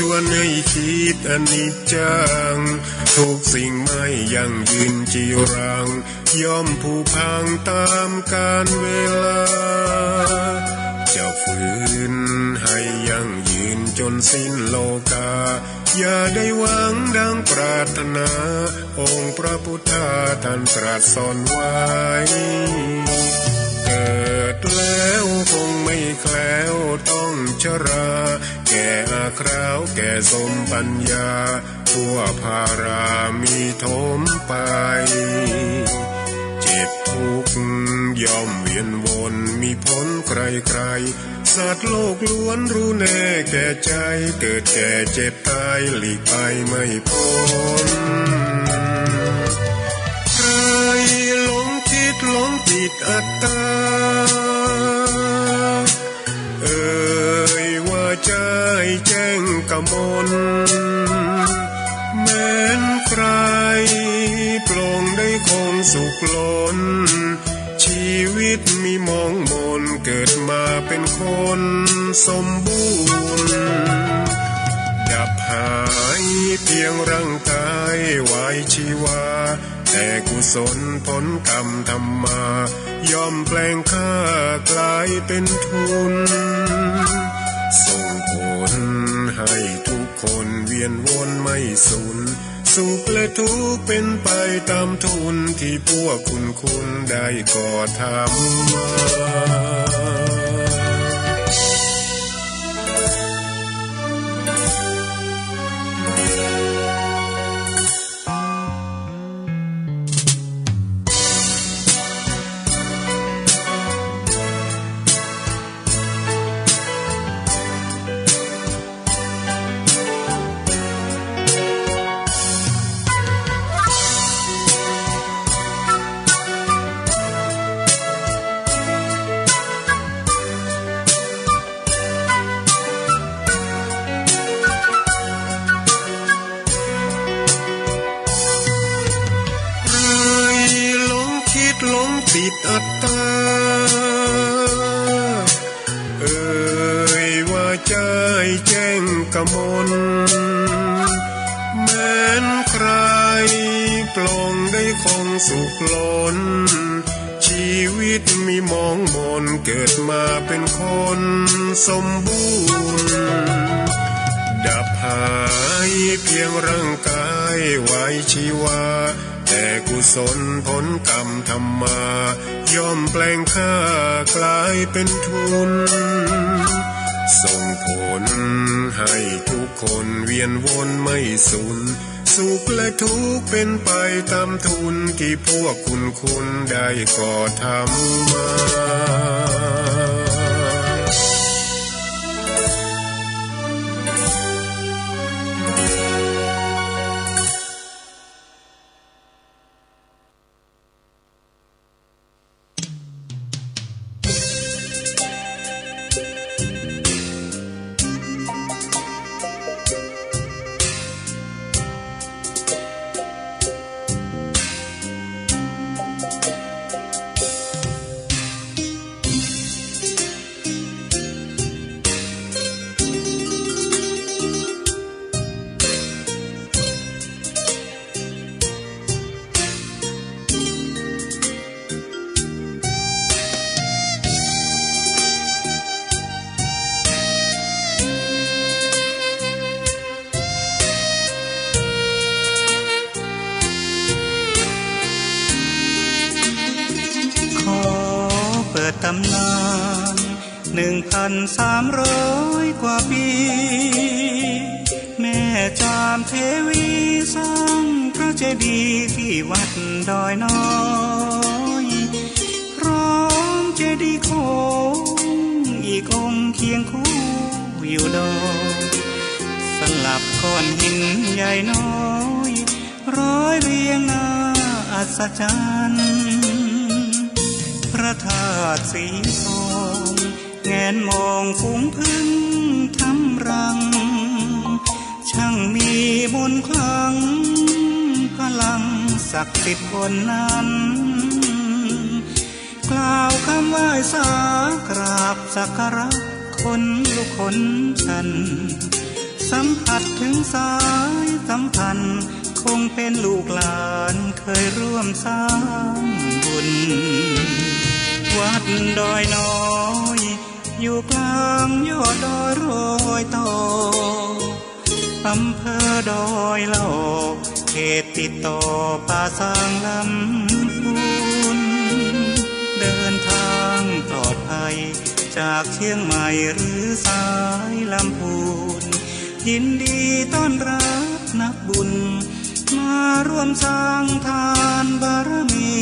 วนให้คิดอนิจจังทุกสิ่งไม่ยั่งยืนจีรังย่อมผุพังตามกาลเวลาจะฝืนให้ยั่งยืนจนสิ้นโลกาอย่าได้หวังดังปรารถนาองค์พระพุทธาท่านตรัสสอนไว้เกิดแล้วคงไม่แคล้วต้องชราแก่อาคราวแก่สมปัญญาทั่วภารามีถมไปเจ็บทุกข์ย่อมเวียนวนมีพ้นใครๆสัตว์โลกล้วนรู้แน่แก่ใจเกิดแก่เจ็บตายหลีกไปไม่พ้นใครหลงคิดหลงติดอัตตาว่าใจแจ้งกมลแม้นใครปลงได้คงสุขล้นชีวิตมีมองมนเกิดมาเป็นคนสมบูรณ์ดับหายเพียงร่างกายไว้ชีวาแต่กุศลผลกรรมทำมาย่อมแปลงค่ากลายเป็นทุนส่งผลให้ทุกคนเวียนวนไม่สูญสุขและทุกข์เป็นไปตามทุนที่พวกคุณได้ก่อทำมาหลงติดอัตตาว่าใจแจ้งกมลแม้นใครปลงได้คงสุขล้นชีวิตมีมองมนเกิดมาเป็นคนสมบูรณ์ดับหายเพียงร่างกายไว้ชีวาแต่กุศลผลกรรมทำมาย่อมแปลงค่ากลายเป็นทุนส่งผลให้ทุกคนเวียนวนไม่สูญสุขและทุกข์เป็นไปตามทุนที่พวกคุณได้ก่อทำมาตำนาน1,300 กว่าปีแม่จามเทวีสร้างพระเจดีย์ที่วัดดอยน้อยพร้อมเจดีย์โค้งอีกองค์เคียงคู่อยู่ดอยสลับก้อนหินใหญ่น้อยร้อยเรียงหน้าอัศจรรย์พระธาตุสีทองแงนมองฝูงพึ่งทำรังช่างมีมนต์ขลังพลังศักดิ์สิทธิ์บนนั้นกล่าวคำไหว้สากราบสักการะคนลุกคนชัน สัมผัสถึงสายสัมพันธ์คงเป็นลูกหลานเคยร่วมสร้างบุญวัดดอยน้อยอยู่กลางยอดดอยโรยต่ออำเภอดอยเหล่าเขตติดต่อป่าสางลำพูนเดินทางปลอดภัยจากเชียงใหม่หรือสายลำพูนยินดีต้อนรับนักบุญมาร่วมสร้างทานบารมี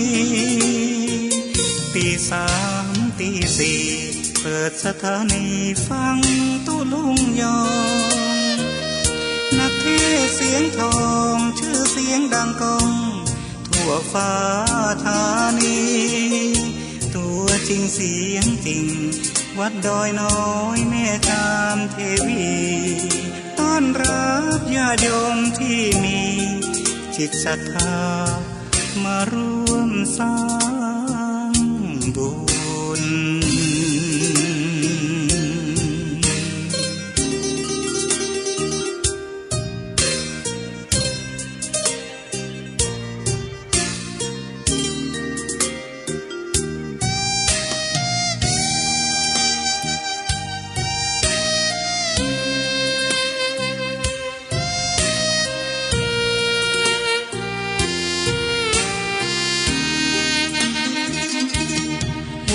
ตีสามตีสี่เปิดสถานีฟังตุลุงยองนักเทศเสียงทองชื่อเสียงดังก้องทั่วฟ้าธานีตัวจริงเสียงจริงวัดดอยน้อยแม่จามเทวีต้อนรับญาติโยมที่มีจิตศรัทธามาร่วมสร้างบุญ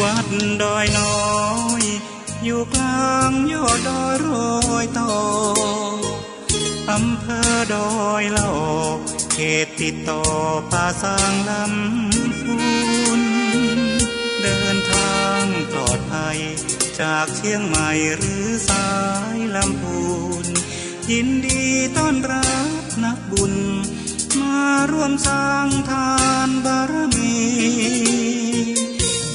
วัดดอยน้อยอยู่กลางยอดดอยโรยต่ออำเภอดอยเหล่าเขตติดต่อป่าสางลำพูนเดินทางปลอดภัยจากเชียงใหม่หรือสายลำพูนยินดีต้อนรับนักบุญมาร่วมสร้างทานบารมี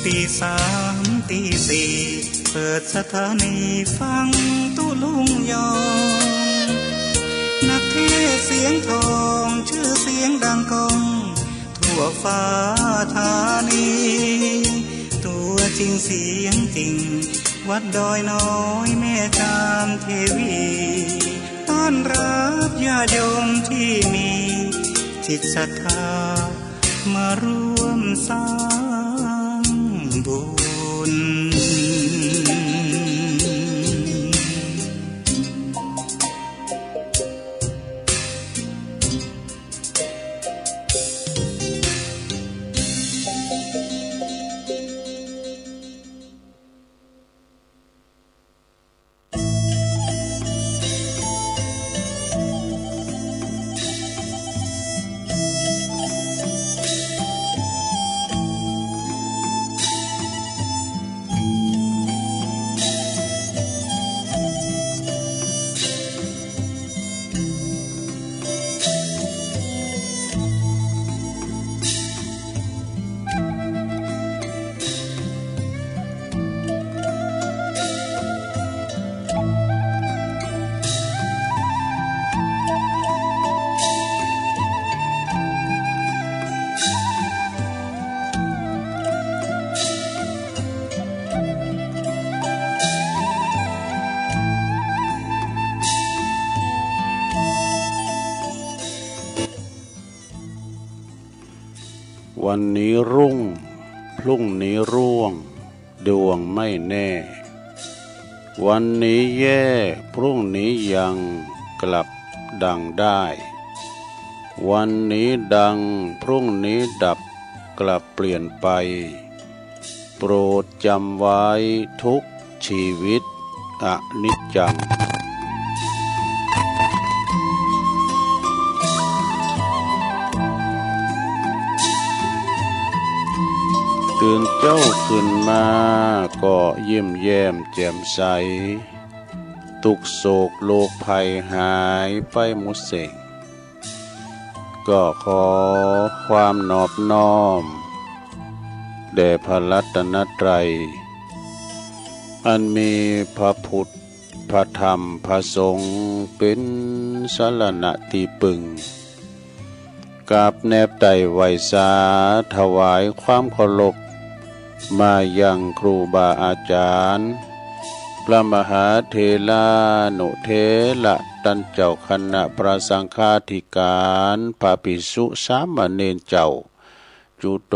ตีสามตีสี่เปิดสถานีฟังตุลุงยองนักเทศเสียงทองชื่อเสียงดังก้องทั่วฟ้าธานีตัวจริงเสียงจริงวัดดอยน้อยแม่จามเทวีต้อนรับญาติโยมที่มีจิตศรัทธามาร่วมสร้างบุญวันนี้รุ่งพรุ่งนี้ร่วงดวงไม่แน่วันนี้แย่พรุ่งนี้ยังกลับดังได้วันนี้ดังพรุ่งนี้ดับกลับเปลี่ยนไปโปรดจำไว้ทุกชีวิตอนิจจังตื่นเจ้าขึ้นมาก็ยิ้มแย้มแจ่มใสทุกโศกโลกภัยหายไปหมดสิ้นก็ขอความนอบน้อมแด่พระรัตนตรัยอันมีพระพุทธพระธรรมพระสงฆ์เป็นสรณะที่พึ่งกราบแนบไต่ไหวสาถวายความเคารพมายังครูบาอาจารย์ พระมหาเถรานุเถระตันเจ้าคณะพระสังฆาธิการพระภิกษุสามเณรเจ้าจุโต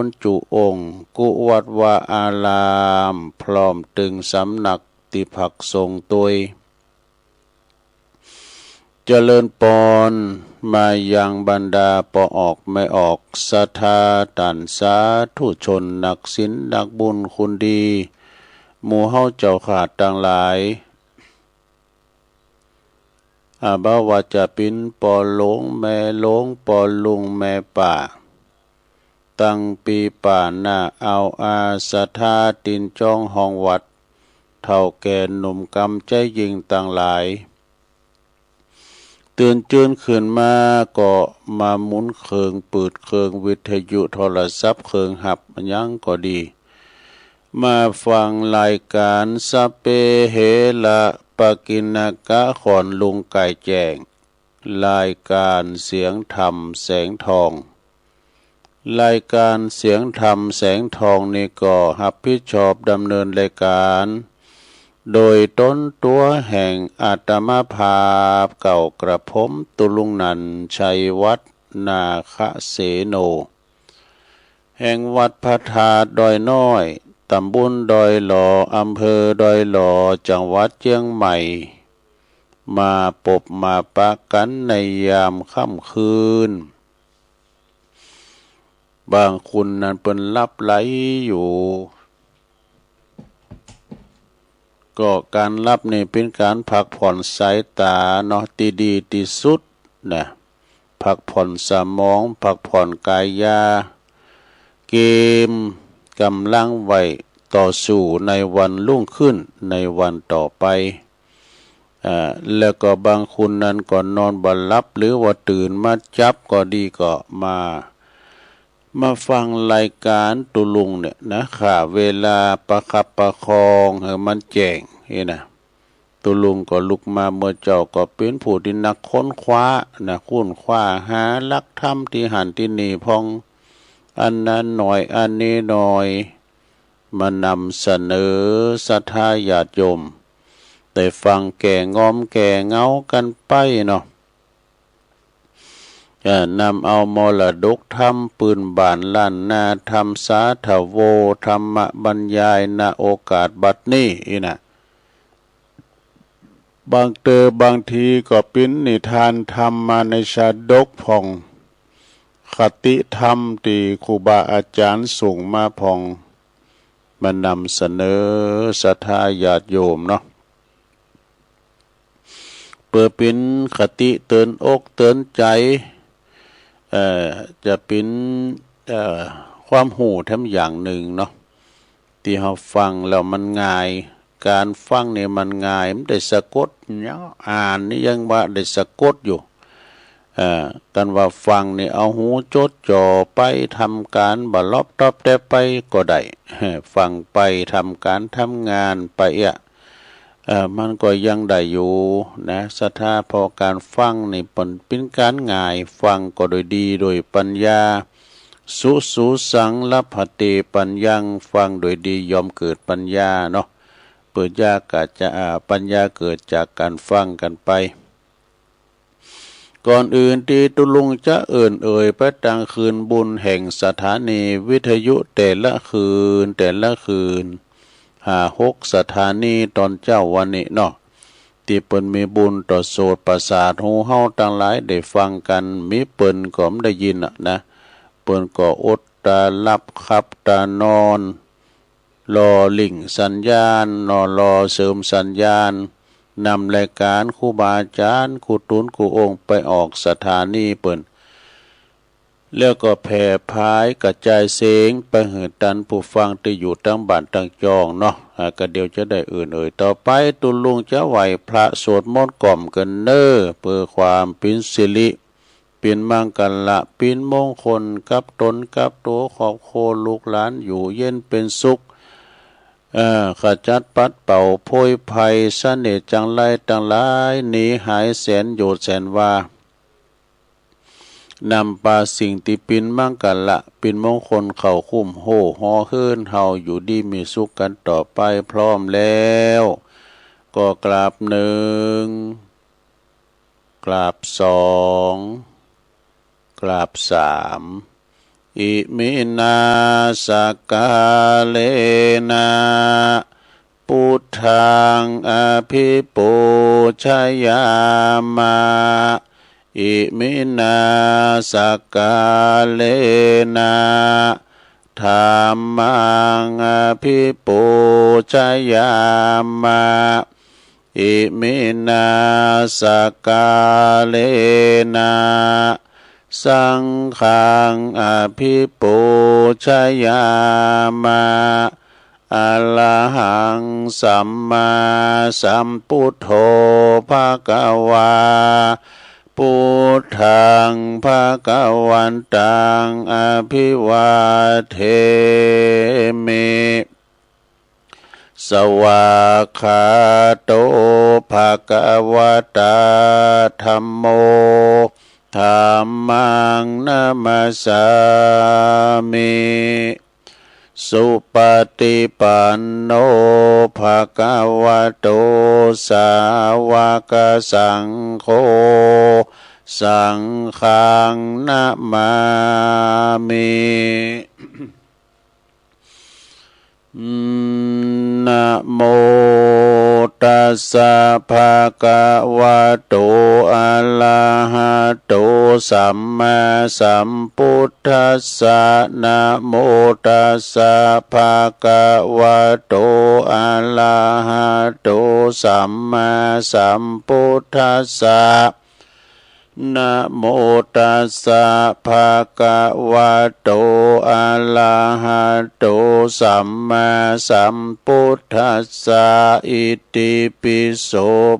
นจุองค์กุวัดวาอารามพร้อมตึงสำนักติภักทรงตุยเจริญปอนมายังบรรดาปออกไม่ออกศรัทธาตันสาธุชนนักศีลนักบุญคุณดีหมู่เฮาเจ้าขาดต่างหลายบ่ว่าจะเป็นปอหลงแม่หลงปอลุงแม่ป่าตั้งปีป่าหน้าเอาอาศรัทธาตินจ้องห้องวัดเท่าแก่หนุ่มกำใจยิงต่างหลายตื่นจื้นขึ้นมาก็มาหมุนเคิงปืดเคิงวิทยุโทรศัพท์เคิงหับยังก็ดีมาฟังรายการสเปเหระปกิณกะขอนลุงไก่แจ้งรายการเสียงธรรมแสงทองรายการเสียงธรรมแสงทองนี่ก็รับผิดชอบดำเนินรายการโดยต้นตัวแห่งอาตมาภาพเก่ากระผมตุลุงนันชัยวัฒนาคเสโนแห่งวัดพระธาตุดอยน้อยตำบลดอยหล่ออำเภอดอยหล่อจังหวัดเชียงใหม่มาปบมาปะกันในยามค่ำคืนบางคุณนั้นเป็นลับไหลอยู่ก็การรับนี่เป็นการพักผ่อนสายตาเนาะที่ดีที่สุดนะพักผ่อนสมองพักผ่อนกายยาเกมกำลังไว้ต่อสู้ในวันรุ่งขึ้นในวันต่อไปแล้วก็บางคนนั้นก็นอนบ่หลับหรือว่าตื่นมาจับก็ดีก็มาฟังรายการตุลุงเนี่ยนะค่ะเวลาประคับประคองให้มันแจ้งนะตุลุงก็ลุกมาเมื่อเจ้าก็เป็นผู้ที่นักค้นคว้านะค้นคว้าหาหลักธรรมที่หันที่นี่พองอันนั้นหน่อยอันนี้หน่อยมานำเสนอศรัทธาญาติโยมได้ฟังแก่งอมแก่เงากันไปเนาะนำเอามรดกธรรมปืนบานล้านนาธรรมสาธโวธรรมบรรยายณโอกาสบัดนี้นะบางทีก็เป็นนิทานธรรมมาในชาดกผ่องคติธรรมที่ครูบาอาจารย์ส่งมาผ่องมานำเสนอศรัทธาญาติโยมเนาะเพื่อเป็นคติเตือนอกเตือนใจจะเป็นความหูทั้งอย่างหนึ่งเนาะที่เราฟังแล้วมันง่ายการฟังเนี่ยมันง่ายมันได้สะกดเนี่ยอ่านนี่ยังว่าได้สะกดอยู่กันว่าฟังนี่เอาหูจดจ่อไปทำการบ่ลอบตอบแต่ไปก็ได้ฟังไปทำการทำงานไปมันก็ยังได้อยู่นะศรัทธาพอการฟังนี่เป็นการง่ายฟังก็โดยดีโดยปัญญาสุสังลัพพติปัญญังฟังโดยดียอมเกิดปัญญาเนาะเปิดยากาจะปัญญาเกิดจากการฟังกันไปก่อนอื่นที่ตุลุงจะเอ่ยไปตั้งคืนบุญแห่งสถานีวิทยุแต่ละคืน6 สถานีตอนเจ้าวันนี้เนาะที่เปิ้นมีบุญต่อโสตประสาทหูเฮาทั้งหลายได้ฟังกันมีเปิ้นก็ไม่ได้ยินนะเปิ้นก็อดตาหลับขับตานอนรอลิงสัญญาณรอเสริมสัญญาณนำรายการครูบาอาจารย์ครูตุนครูองค์ไปออกสถานีเปิ้นแล้วก็แผ่พายกระจายเสียงไปหือตันผู้ฟังที่อยู่ตั้งบ้านตั้งจองเนาะก็เดี๋ยวจะได้เอ่ยต่อไปตุลุงจะไหวพระสวดมนต์กล่อมกันเน้อเพื่อความเป็นสิริเป็นมังกรเป็นมงคลกับตนกับตัวครอบครัวลูกหลานอยู่เย็นเป็นสุขขจัดปัดเป่าโพยภัยเสน่ห์จังไรต่างหลายหนีหายแสนโยชน์แสนว่า นำปาสิ่งที่ปินมั่งกันละปินมงคลเข้าคุ้มโหฮอขึ้นเฮาอยู่ดีมีสุขกันต่อไปพร้อมแล้วก็กราบหนึ่งกราบสองกราบสามอิมินาสกาเลนะพุทธังอภิปูชยามาอิมินาสกาเลนะธัมมังอภิปูชยามาอิมินาสกาเลนะสังฆังอภิปูชยามาอะระหังสัมมาสัมพุทโธภะคะวาพุทธังภะคะวันตังอภิวาเทมิสวากขาโตภะคะวะตาธัมโมธัมมังนะมัสสามิสุปฏิปันโนภะคะวะโตสาวกสังโฆสังฆังนะมามินะโมตัสสะภะคะวะโตอะระหะโตสัมมาสัมพุทธัสสะนะโมตัสสะภะคะวะโตอะระหะโตสัมมาสัมพุทธัสสะนะโมตัสสะภะคะวะโตอะระหะโตสัมมาสัมพุทธัสสะอิติปิโส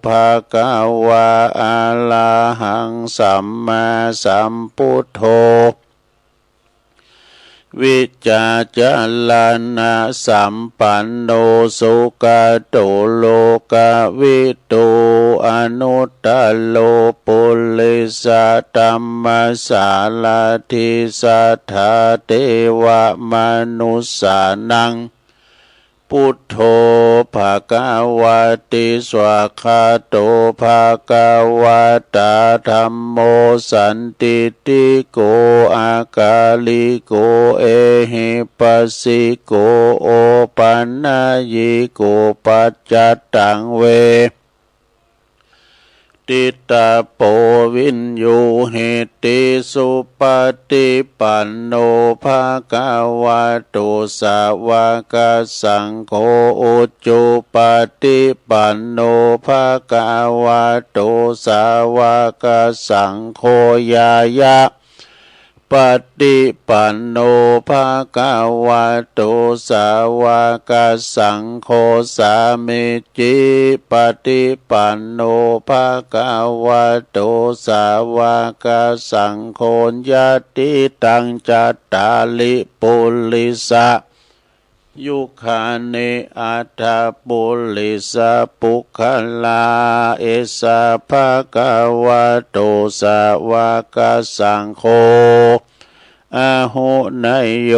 ภะคะวะอะระหังสัมมาสัมพุทโธวิจาจารณะสัมปันโนสุขโตโลกวิทูอนุตตโลปุริสธัมมสารทิสัทธาเทวมนุสสานังพุทโธภะคะวะติสวากขาโตภะคะวะตาธัมโมสันติติโกอากาลิโกเอหิปัสสิโกโอปันนายิโกปัจจตังเวติตาโปวินยูเหติสุปฏิปันโนภะคะวะโตสาวกสังโฆอุจจุปฏิปันโนภะคะวะโตสาวกสังโฆยายะปฏิปันโนภะคะวะโตสาวกสังโฆสามิจิปฏิปันโนภะคะวะโตสาวกสังโฆญาติตังจัตตาลิปุริสะยุคาเนอัตถปุริสปุคลาเอสะภะคะวะโตสาวกสังโฆอาหุนายโย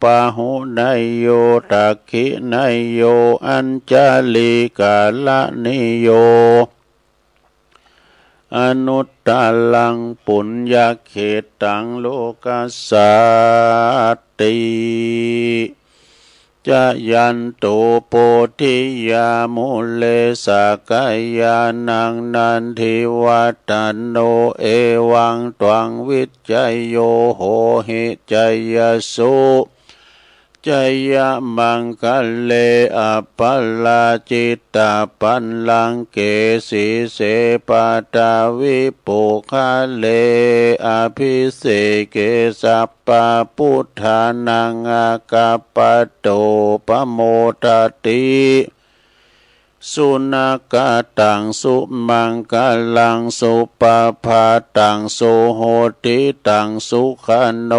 ปาหุนายโยตักขินายโยอัญจาลิกาลนิโยอนุตตลังปุญญเขตังโลกัสสาติจะยันโตโพธิยามุเลสกายานังนันทิวัตโนเอวังตวังวิจัยโยโหหิจัยยสุจัยยมังคะเลอปัลลาจิตตาปันลังเกสีเสปตาวิปุคะเลอภิเสเกสัปปะพุทธานังอากาปโตปโมทติสุนักตังสุมังกลังสุปภาตังสุโหติตังสุขโน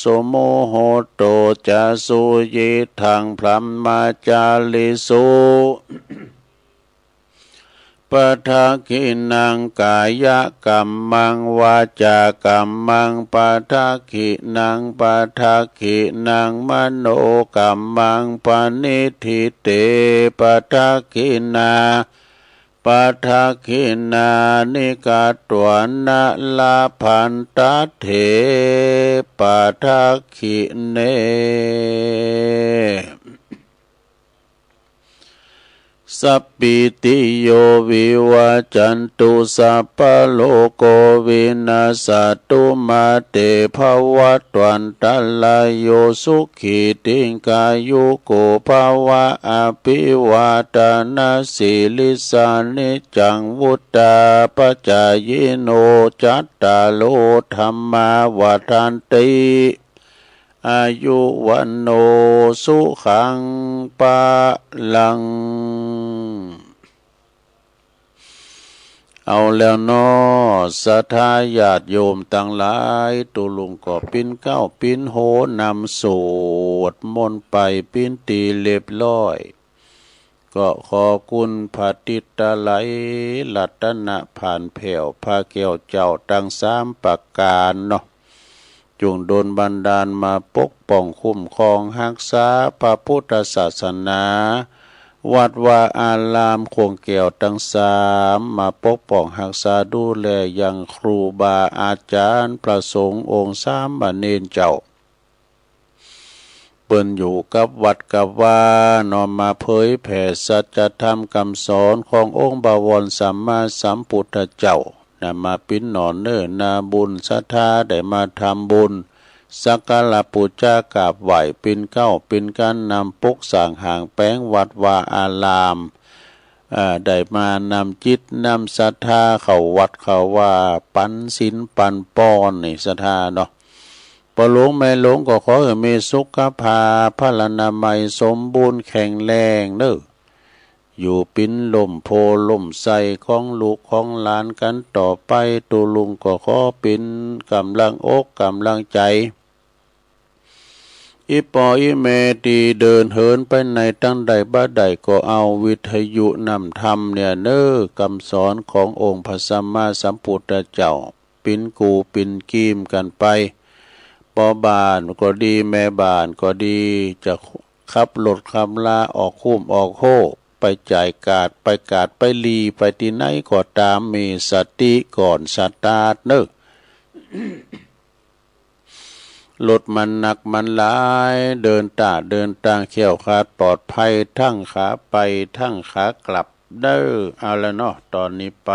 สุโมโหโตจะสุยิทังพรหมจาริสุป ปะทาคินังกายกัมมังวาจากัมมังปะทาคินังปะทาคินังมโนกัมมังปณิทิเตปะทาคินาปะทาคินานิกาตวนะลาพันตเถปะทาคิเนสัพพิติโยวิวัจจันตุสัพพะโลกวินาศตุมาเตภวัตวันตรายโยสุขีติกายุโกภวะอภิวาทนาสิลิสานิจังวุตตาปัจจายโนจัตตาโลธรรมาวาทันติอายุวันโนสุขังปะลังเอาแล้วนอสัทธาญาติโยมตั้งหลายตุลุงก็ปิ้นเก้าปิ้นโหนำสวดมนต์ไปปิ้นตีเรียบร้อยก็ขอคุณพระติตะไหลรัตนะผ่านแผ่วพาแก้วเจ้าตั้ง3ประการเนาะจงโดนบันดาลมาปกป้องคุ้มครองรักษาพระพุทธศาสนาวัดวาอารามคงแก้วทั้ง3มาปกป้องรักษาดูแลยังครูบาอาจารย์ประสงค์องค์สามเณรเจ้าเปิ้นอยู่กับวัดกับว่านอมมาเผยแผ่สัจธรรมคำสอนขององค์บวรสัมมาสัมพุทธเจ้านำมาปิ้นหนอนเนิ่นนาบุญศรัทธาได้มาทำบุญสักการะปูชากราบไหว้ปิ้นเก้าปิ้นกันนำปุกสร้างหางแป้งวัดวาอารามได้มานำจิตนำศรัทธาเข้าวัดเข้าว่าปันศีลปันป้อนนี่ศรัทธาเนาะปหลวงแม่หลวงก็ขอให้มีสุขภาพพลานามัยสมบูรณ์แข็งแรงเด้ออยู่ปิ้นลมโพลมใสของลูกของหลานกันต่อไปตุลุงก็ขอปิ้นกำลังอกกำลังใจอีปออีเมตีเดินเหินไปในตั้งใดบ้าใดก็เอาวิทยุนำธรรมเนี่ยเน้อคำสอนขององค์พระสัมมาสัมพุทธเจ้าปิ้นกูปิ้นกีมกันไปปอบานก็ดีแม่บานก็ดีจะขับรถขับลาออกคุ้มออกโคไปจ่ายกาดไปลีไปที่ไหนก็ตามมีสติก่อนสตาร์ทเน้อรถมันหนักมันหลายเดินตางเขี่ยวขาดปลอดภัยทั้งขาไปทั้งขากลับเด้อเอาละเนาะตอนนี้ไป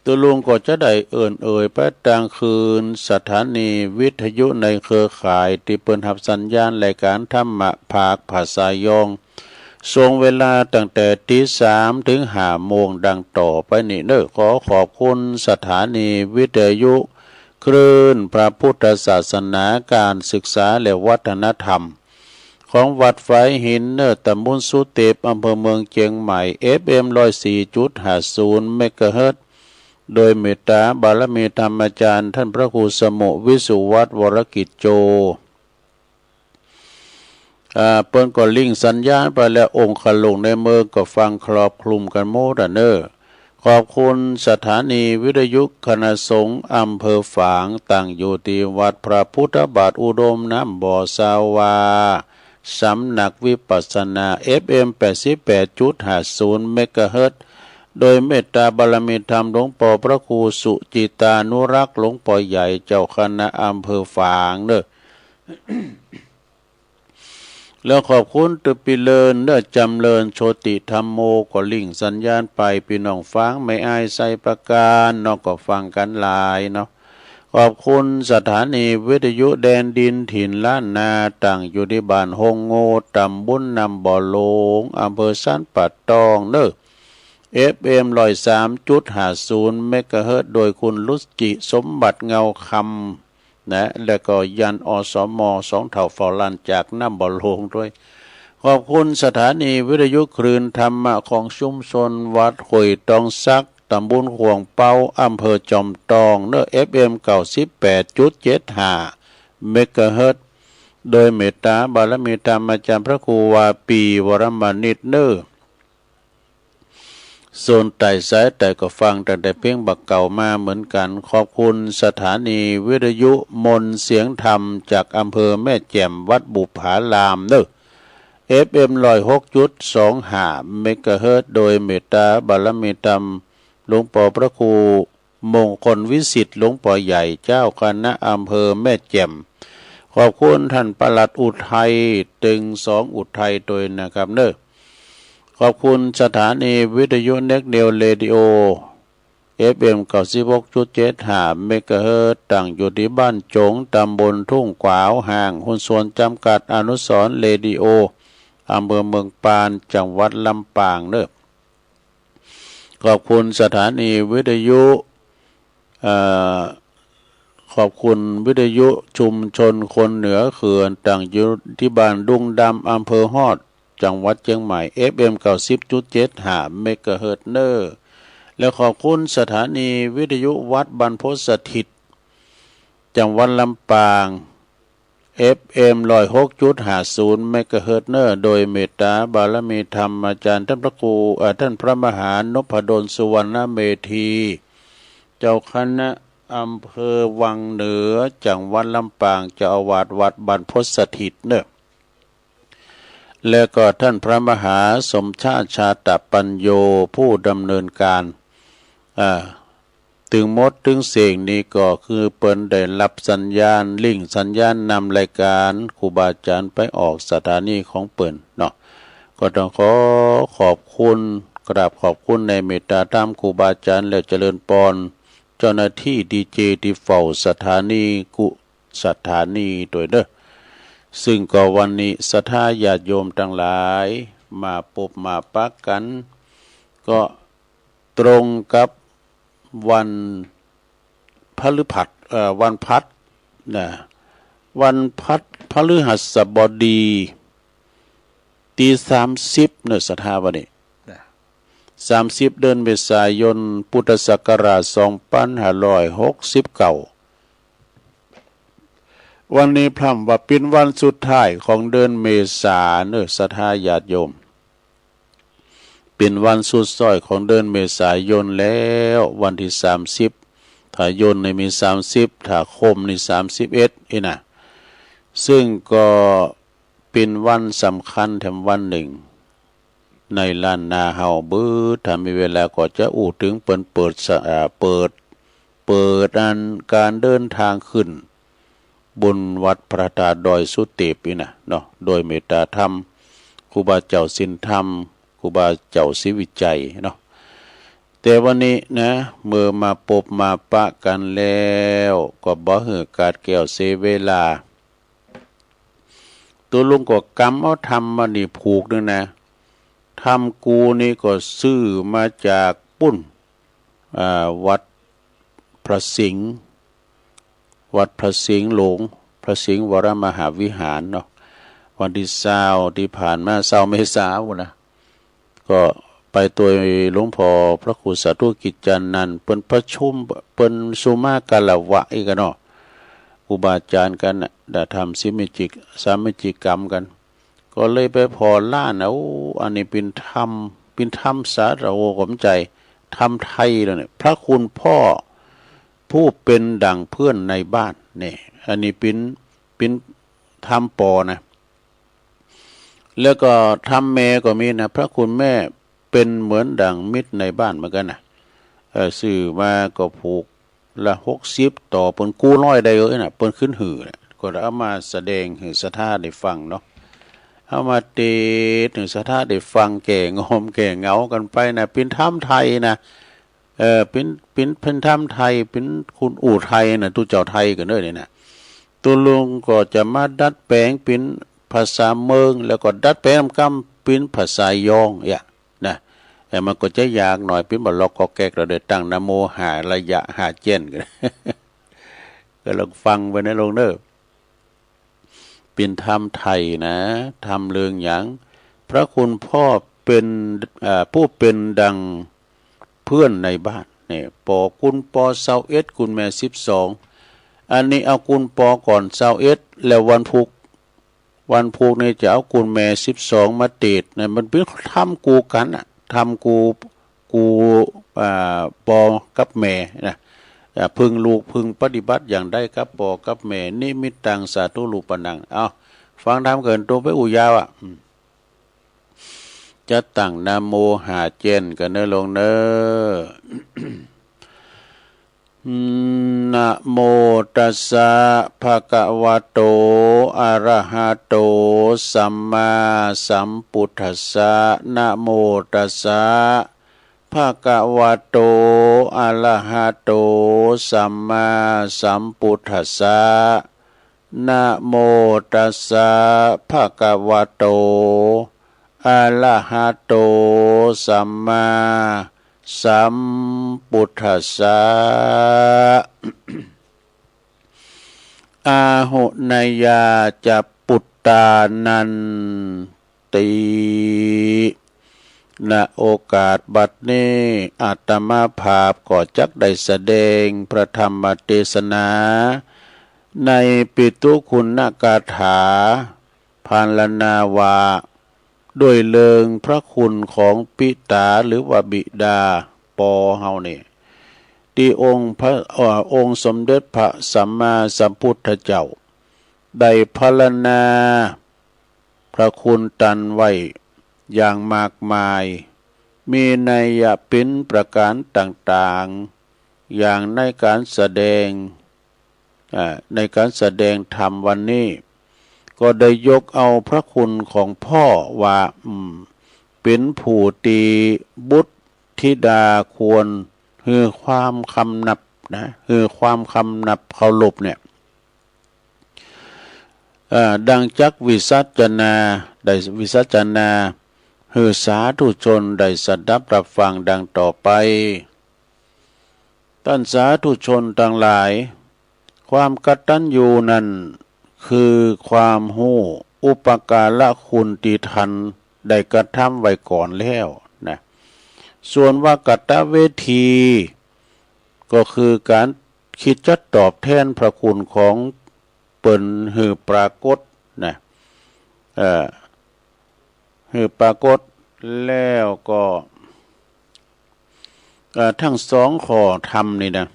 ตัวลุงก็จะได้เอ่ยไปกลางคืนสถานีวิทยุในเครือข่ายที่เปิ้นรับสัญญาณรายการธรรมะภาคภาษายองส่งเวลาตั้งแต่ตี 3 ถึง 5 โมงดังต่อไปนี้เด้อขอขอบคุณสถานีวิทยุคลื่นพระพุทธศาสนาการศึกษาและวัฒนธรรมของวัดไฟหินเนอตำบลสุเทพอำเภอเมืองเชียงใหม่ FM 104.50 เมกะเฮิรตซ์โดยเมตตาบารมีธรรมอาจารย์ท่านพระครูสมุวิสุวัฒน์วรกิจโจเปิ้นก็ลิงสัญญาณไปแล้วองค์ขลุงในเมืองก็ฟังครอบคลุมกันโมดเนอขอบคุณสถานีวิทยุคณะสงฆ์อำเภอฝางตั้งอยู่ที่วัดพระพุทธบาทอุดมน้ำบ่อสาวาสำนักวิปัสสนา FM 88.50 เมกะเฮิรตซ์โดยเมตตาบารมีธรรมหลวงปู่พระครูสุจิตานุรักษ์หลวงปู่ใหญ่เจ้าคณะอำเภอฝางเด้อ แล้วขอบคุณตุปิเลินเด้อจำเริญโชติธรรมโมก็ลิงสัญญาณไปพี่น้องฟังไม่อายใส่ประการนอกก็ฟังกันหลายเนาะขอบคุณสถานีวิทยุแดนดินถิ่นล้านนาตั้งอยู่ที่บ้านฮงโง่ตำบลนำบ่อโลงอำเภอสันปัดตองเด้อFM 103.50 เมกะเฮิรตซ์โดยคุณลุจิสมบัติเงาคำนะแล้วก็ยันอสม2 เท่าฟอลันจากน้ำบ่อโลงด้วยขอบคุณสถานีวิทยุคลื่นธรรมะของชุมชนวัดห้วยตองซักตำบลขวงเปาอำเภอจอมตองเนอ FM 98.75 เมกะเฮิรตซ์โดยเมตตาบารมีธรรมอาจารย์พระครูวาปีวรมณิตเนอ ส่วนไต่สายแต่ก็ฟังแต่เพียงบักเก่ามาเหมือนกันขอบคุณสถานีวิทยุมนต์เสียงธรรมจากอำเภอแม่แจ่มวัดบุปผารามเด้อ FM 106.25 เมกะเฮิรตซ์โดยเมตตาบารมีธรรมหลวงปู่พระครูมงคลวิสิทธิ์หลวงปู่ใหญ่เจ้าคณะอำเภอแม่แจ่มขอบคุณท่านปลัดอุทัยตึง2อุทัยโดยนะครับเด้อขอบคุณสถานีวิทยุเน็กเนลเรดิโอ FM 96.75 เมกะเฮิรตซ์ตั้งอยู่ที่บ้านจงตำบลทุ่งขวาวห่างหุ้นส่วนจำกัดอนุสรณ์เรดิโออำเภอเมืองปานจังหวัดลำปางเด้อขอบคุณสถานีวิทยุขอบคุณวิทยุชุมชนคนเหนือเขื่อนตั้งอยู่ที่บ้านดุงดำอำเภอฮอดจังหวัดเชียงใหม่ FM 90.75 เมกะเฮิรตซ์เนอร์และขอบคุณสถานีวิทยุวัดบรรพตสถิตจังหวัดลำปาง FM 106.50 เมกะเฮิรตซ์เนอร์โดยเมตตาบารมีธรรมอาจารย์ท่านพระครูท่านพระมหานพดลสุวรรณเมธีเจ้าคณะอำเภอวังเหนือจังหวัดลำปางเจ้าอาวาสวัดบรรพตสถิตเนอะและก็ท่านพระมหาสมชาติชาตปัญโยผู้ดำเนินการถึงมดถึงเสียงนี้ก็คือเปิ้นได้รับสัญญาณลิงก์สัญญาณนำรายการครูบาอาจารย์ไปออกสถานีของเปิ้นเนาะก็ต้องขอบคุณกราบขอบคุณในเมตตาธรรมครูบาอาจารย์และเจริญพรเจ้าหน้าที่ดีเจที่เฝ้าสถานีสถานีโดยเด้อซึ่งก็วันนี้ศรัทธาญาติโยมทั้งหลายมาพบมาปักกันก็ตรงกับวันพฤหัสวันพัดนะวันพัดพฤหัสบดีที่30เนอะศรัทธาวันนี้30 เดือนเมษายนพุทธศักราช2569วันนี้พร่ำว่าเป็นวันสุดท้ายของเดือนเมษาเนอะศรัทธาญาติโยมเป็นวันสุดท้ายของเดือนเมษายนแล้ววันที่30ถ้ายนในมี30ถ้าคมนี่31นะซึ่งก็เป็นวันสำคัญแถมวันหนึ่งในล้านนาเฮาบื้อถ้ามีเวลาก็จะอู้ถึงเปิดอันการเดินทางขึ้นบนวัดพระธาตุดอยสุเทพนี่นะเนาะโดยเมตตาธรรมครูบาเจ้าสินธรรมครูบาเจ้าศิวิจัยเนาะแต่วันนี้นะเมื่อมาพบมาปะกันแล้วก็บ่เหือกาดแก้วเสียเวลาตัวลุงก็กำเอาทำมานี่ผูกนึงนะทำกูนี่ก็ซื้อมาจากปุ้นวัดพระสิงห์หลวงพระสิงห์วรมหาวิหารเนาะวันที่20ที่ผ่านมา20 เมษายนนะก็ไปตัวหลวงพ่อพระครูสาธุกิจจันนันท์เปิ้นประชุมเปิ้นสุมากาลวะอีกเนาะครูบาอาจารย์กันน่ะได้ทำสามิจิกรรมกันก็เลยไปพอล้านอันนี้เป็นธรรมสาระโอขมใจธรรมไทยแล้วเนี่ยพระคุณพ่อผู้เป็นดั่งเพื่อนในบ้านนี่อันนี้เป็นธรรมปอนะแล้วก็ธรรมแม่ก็มีนะพระคุณแม่เป็นเหมือนดั่งมิตรในบ้านเหมือนกันนะซื้อมาก็ผูกละ60ต่อเปิ้นกู้น้อยได้เอ้ยน่ะเปิ้นขึ้นหือน่ะก็เอามาแสดงให้ศรัทธาได้ฟังเนาะเอามาเทศถึงศรัทธาได้ฟังแก่งอมแก่เหงากันไปนะเป็นธรรมไทยนะเป็นธรรมไทยเป็นคุณอู่ไทยนะตุเจ้าไทยกันเด้อนี่นะตัวลุงก็จะมาดัดแปลงเป็นภาษาเมืองแล้วก็ดัดแปลงกำเป็นภาษายองนะแต่มันก็จะยากหน่อยเป็นบ่ล็อกก็แก๊กเราได้ตั้งนะโมหาระยะหาเจนกัน ก็ลองฟังไปในลงเด้อเป็นธรรมไทยนะธรรมเรื่องหยังพระคุณพ่อเป็นผู้เป็นดังเพื่อนในบ้านนี่ปอคุณปอ21คุณแม่12อันนี้เอาคุณปอก่อน21แล้ววันพุกนี่จะเอาคุณแม่12มาติดเนี่ยมันเป็นทำกูกันน่ะทำกู กูปอกับแม่นะพึงลูกพึงปฏิบัติอย่างได้กับปอกับแม่นิมิตตังสาธุรูปนังเอาฟังธรรมเกินตัวไปอุยาวจะตั้งนะโมหาเจนกันเนอลงเนอนะโมตัสสะภะคะวะโตอะระหะโตสัมมาสัมพุทธัสสะนะโมตัสสะภะคะวะโตอะระหะโตสัมมาสัมพุทธัสสะนะโมตัสสะภะคะวะโตอะระหะโตสัมมาสัมพุทธัสสะ อาหุนายาจะปุตตานันติณโอกาสบัดนี้อาตมาภาพก็จักได้แสดงพระธรรมเทศนาในปิตุคุณกาถาพรรณนาวาด้วยเลิงพระคุณของปิตาหรือว่าบิดาปอเฮานี่ที่องค์สมเด็จพระสัมมาสัมพุทธเจ้าได้พรรณนาพระคุณตันไว้อย่างมากมายมีนัยเป็นประการต่างๆอย่างในการแสดงธรรมวันนี้ก็ได้ยกเอาพระคุณของพ่อว่าเป็นผู้ตีบุตรธิดาควรคือความคำนับนะคือความคำนับเคารพเนี่ยดังจักวิสัชนาได้วิสัชนาคือสาธุชนได้สดับรับฟังดังต่อไปท่านสาธุชนทั้งหลายความกตัญญูนั้นคือความหู้อุปการะคุณที่ท่านได้กระทำไว้ก่อนแล้วนะส่วนว่ากตเวทีก็คือการคิดจะตอบแทนพระคุณของเปิ่นหือปรากฏนะหือปรากฏแล้วก็ทั้งสองข้อธรรมนี่นะ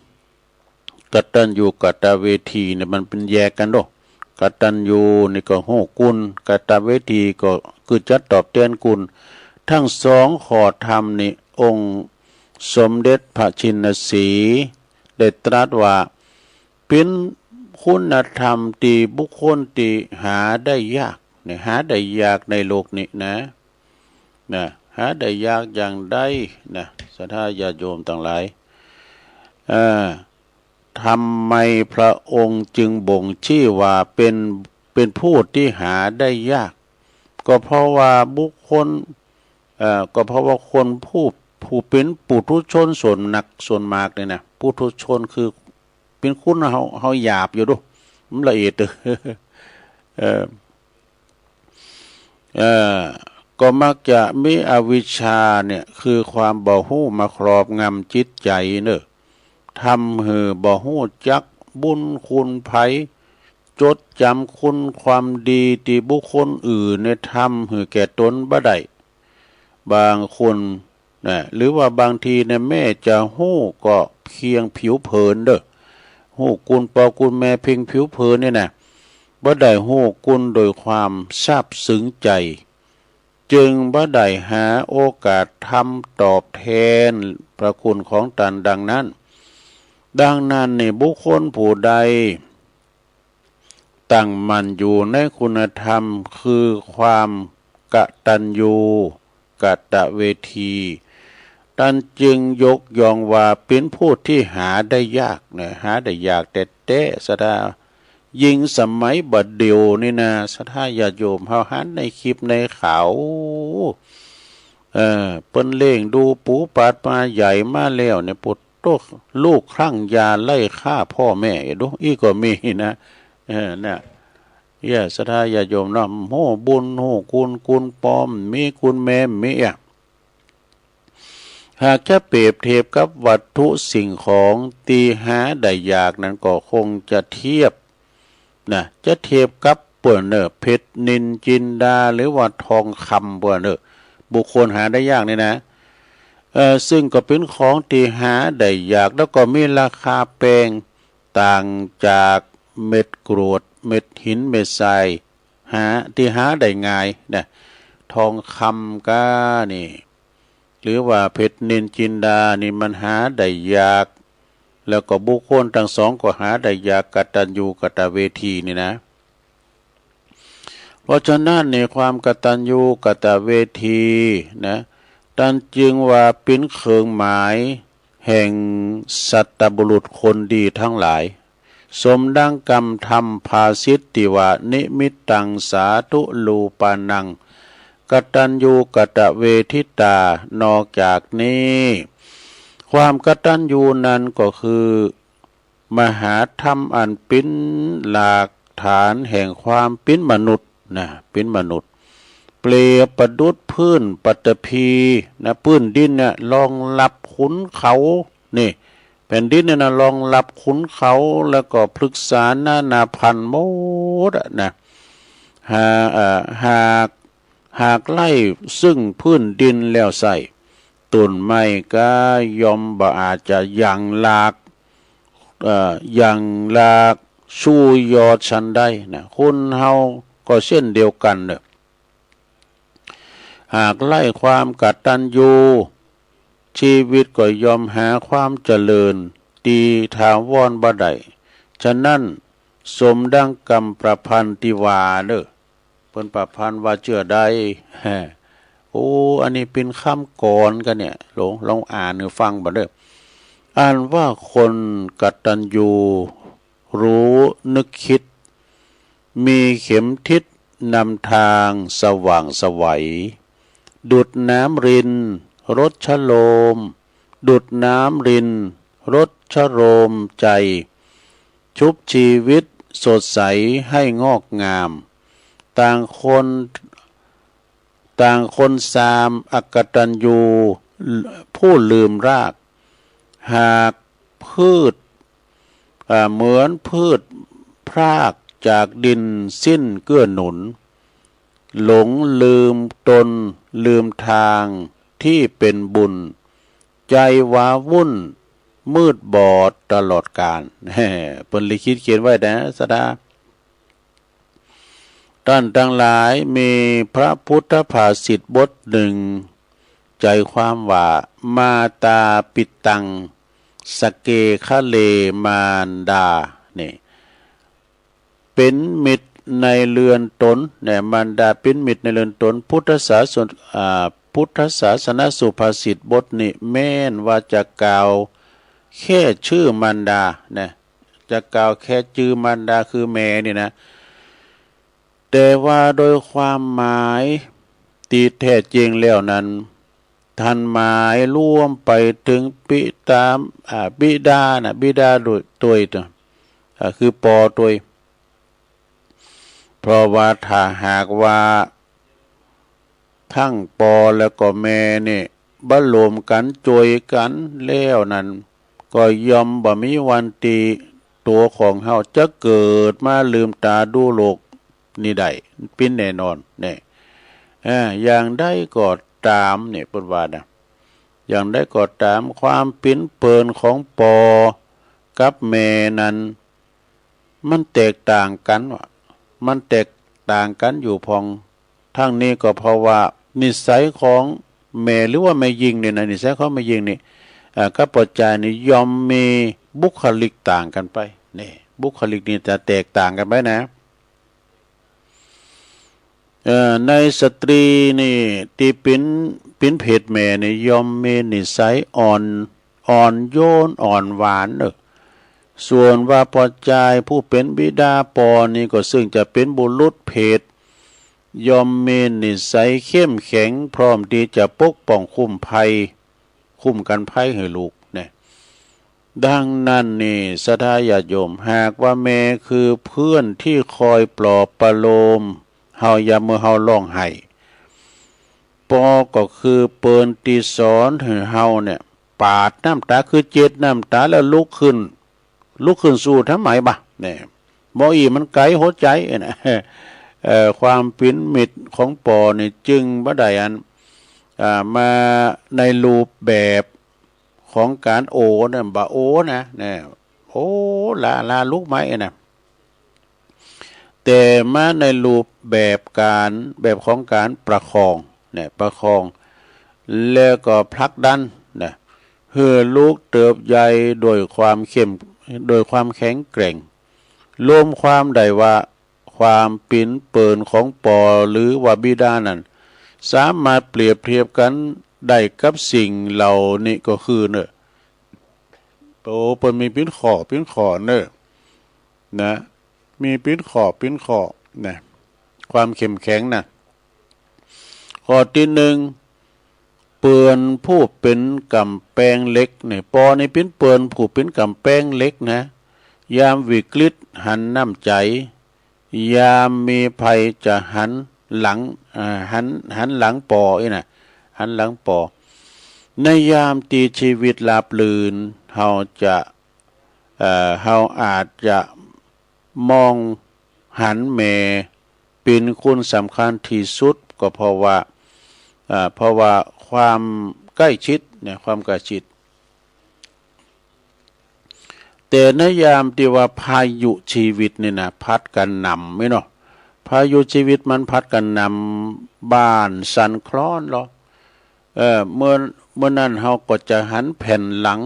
กตัญญูกตเวทีเนี่ยมันเป็นแยกกันด้วยกตัญญูนี่ก็โหกุลกตเวทีก็คือจัดตอบแทนกุลทั้งสองข้อธรรมนี่องค์สมเด็จพระชินสีห์ได้ตรัสว่าเป็นคุณธรรมที่บุคคลที่หาได้ยากเนี่ยหาได้ยากในโลกนี้นะหาได้ยากอย่างใดนะศรัทธาญาติโยมทั้งหลายทำไมพระองค์จึงบ่งชี้ว่าเป็นผู้ที่หาได้ยากก็เพราะว่าบุคคลก็เพราะว่าคนผู้เป็นปุถุชนส่วนหนักส่วนมากเลยนะปุถุชนคือเป็นคุณเฮาหยาบอยู่ด้วยมันละเอียดก็มักจะมีอวิชชาเนี่ยคือความบ่ฮู้มาครอบงำจิตใจเนอะทำให้บ่ฮู้จักบุญคุณไผจดจำคุณความดีที่บุคคลอื่นเนี่ยทำให้แก่ตนบ่ได้บางคนนะหรือว่าบางทีเนี่ยแม่จะฮู้ก็เพียงผิวเผินเด้อฮู้กุลปอกุลแม่เพียงผิวเผินเนี่ยนะบ่ได้ฮู้กุลโดยความซาบซึ้งใจจึงบ่ได้หาโอกาสทำตอบแทนพระคุณของตนดังนั้นนี่บุคคลผู้ใดตั้งมั่นอยู่ในคุณธรรมคือความกตัญญูกตเวทีท่านจึงยกย่องว่าเป็นผู้ที่หาได้ยากนะหาได้ยากแต่สดายิ่งสมัยบัดเดียวนี่นะศรัทธาญาติโยมเฮาหันในคลิปในข่าวเปิ้นเล่งดูปูปาดมาใหญ่มาแล้วเนี่ยปุดโตลูกคลั่งยาไล่ฆ่าพ่อแม่ดูอีก็มีนะเนี่ยศรัทธาญาติโยมนำโหบุญโหกุลปอมมีกุลแม่มีหากจะเปรียบเทียบกับวัตถุสิ่งของตีหาได้ยากนั้นก็คงจะเทียบจะเทียบกับเปื้อนเนอเพชรนินจินดาหรือว่าทองคำเปื้อนเนอบุคคลหาได้ยากนี่นะ ซึ่งก็เป็นของที่หาได้ยากแล้วก็มีราคาแพงต่างจากเม็ดกรวดเม็ดหินเม็ดทรายที่หาได้ง่ายนะทองคำก็นี่หรือว่าเพชรนินจินดานี่มันหาได้ยากแล้วก็บุคคลทั้งสองก็หาได้ยากกตัญญูกตเวทีนี่นะเพราะฉะนั้นในความกตัญญูกตเวทีนะท่านจึงว่าเป็นเครื่องหมายแห่งสัตบุรุษคนดีทั้งหลายสมดังกรรมธรรมภาสิทติวะนิมิตตังสาธุลูปานังกตัญญูกตเวทิตานอกจากนี้ความกตัญญูนั้นก็คือมหาธรรมอันเป็นหลักฐานแห่งความเป็นมนุษย์นะเป็นมนุษย์เปรียบประดุจพื้นปฐพีนะพื้นดินเนี่ยรองรับขุนเขานี่แผ่นดินเนี่ยนะรองรับขุนเขาแล้วก็พฤกษานาพันธุ์หมดนะหากไล่ซึ่งพื้นดินแล้วใส่ต้นไม้ก็ยอมบ่อาจจะยังลากชูยอดชันได้นะคนเฮาก็เช่นเดียวกันเนอะหากไล่ความกตัญญูชีวิตก็ยอมหาความเจริญดีถาวรบ่ได้ฉะนั้นสมดังกรรมประพันติวาเด้อเพิ่นประพันธ์ว่าเชื่อได้โอ้อันนี้เป็นคำก่อนกันเนี่ยลองอ่านหรือฟังบ่เด้ออ่านว่าคนกตัญญูรู้นึกคิดมีเข็มทิศนำทางสว่างไสวดุจน้ำรินรสชโลมดุจน้ำรินรสชโลมใจชุบชีวิตสดใสให้งอกงามต่างคนสามอกตัญญูผู้ลืมรากหากพืชเหมือนพืชพรากจากดินสิ้นเกื้อหนุนหลงลืมตนลืมทางที่เป็นบุญใจว้าวุ่นมืดบอดตลอดกาลเพิ่นลิขิตเขียนไว้นะสดาท่านทั้งหลายมีพระพุทธภาษิตบทหนึ่งใจความว่ามาตาปิตังสเกคะเลมานดานี่เป็นมิตรในเรือนตนเนี่ยมารดาเป็นมิตรในเรือนตนพุทธศาสนสุภาษิตบทนี้แม้นว่าจะกล่าวแค่ชื่อมารดาเนี่ยจะกล่าวแค่ชื่อมารดาคือแม่นี่นะแต่ว่าโดยความหมายที่แท้จริงแล้วนั้นท่านหมายร่วมไปถึงบิดานะบิดาโดยตัวคือปอตัวเพราะว่าถ้าหากว่าทั้งปอแล้วก็แม่นี่บ่รวมกันจวยกันแล้วนั้นก็ย่อมบ่มีวันตีตัวของเฮาจะเกิดมาลืมตาดูโลกนี่ได้เป็นแน่นอนเนี่ยอย่างได้ก็ตามเนี่ยเพิ่นว่านะอย่างได้ก็ตามความปิ้นเปินของปอกับแม่นั้นมันแตกต่างกันว่ะมันแตกต่างกันอยู่พองทั้งนี้ก็เพราะว่านิสัยของแม่หรือว่าแม่ยิงเนี่ยนะนิสัยของแม่ยิงนี่กับปัจจัยนี่ยอมมีบุคลิกต่างกันไปนี่บุคลิกนี่จะแตกต่างกันไปนะในสตรีนี่ที่เป็นเพศแม่นี่ยอมมีนิสัยอ่อนโยนอ่อนหวานส่วนว่าพอใจผู้เป็นบิดาปอนี่ก็ซึ่งจะเป็นบุรุษเพศยอมมีนิสัยเข้มแข็งพร้อมที่จะปกป้องคุ้มกันภัยให้ลูกเนี่ยดังนั้นนี่สทาญาติโยมหากว่าแม่คือเพื่อนที่คอยปลอบประโลมเฮายามเมื่อเฮาร้องไห้ปอก็คือเปิ้นที่สอนให้เฮาเนี่ยปาดน้ำตาคือเจ็ดน้ำตาแล้วลุกขึ้นสู้ทำไมบ่เนี่ยบ่อีมันไกลหัวใจนะความเป็นมิตรของปอนี่จึงบ่ได้ มาในรูปแบบของการโอเนี่ยบาโอนะเนี่ยโอ้ลาลูกไม้นะแต่มาในรูปแบบของการประคองเนี่ยประคองแล้วก็ผลักดันนะเพื่อลูกเติบใหญ่โดยความแข็งแกร่งรวมความได้ว่าความปิ้นเปินของปอหรือว่าบิดานั้นสามารถเปรียบเทียบกันได้กับสิ่งเหล่านี้ก็คือเนอะโอ้เปิ้นมีปิ้นขอเนอะนะมีปิ้นขอนะความเข้มแข็งนะข้อที่หนึ่งเปือนผู้เป็นกำแพงเล็กเนี่ยปอในปิ้นเปือนผู้เป็นกำแพงเล็กนะยามวิกฤตหันน้ำใจยามมีภัยจะหันหลังหันหลังปอนะหันหลังปอในยามตีชีวิตลาบลื่นเฮาอาจจะมองหันแม่เป็นคุณสำคัญที่สุดก็เพราะว่าความใกล้ชิดเนี่ยความใกล้ชิดแต่ในยามที่ว่าพายุชีวิตนี่นะพัดกันนำไม่เนาะพายุชีวิตมันพัดกันนำบ้านสั่นคลอนหรอเมื่อนั้นเฮาก็จะหันแผ่นหลัง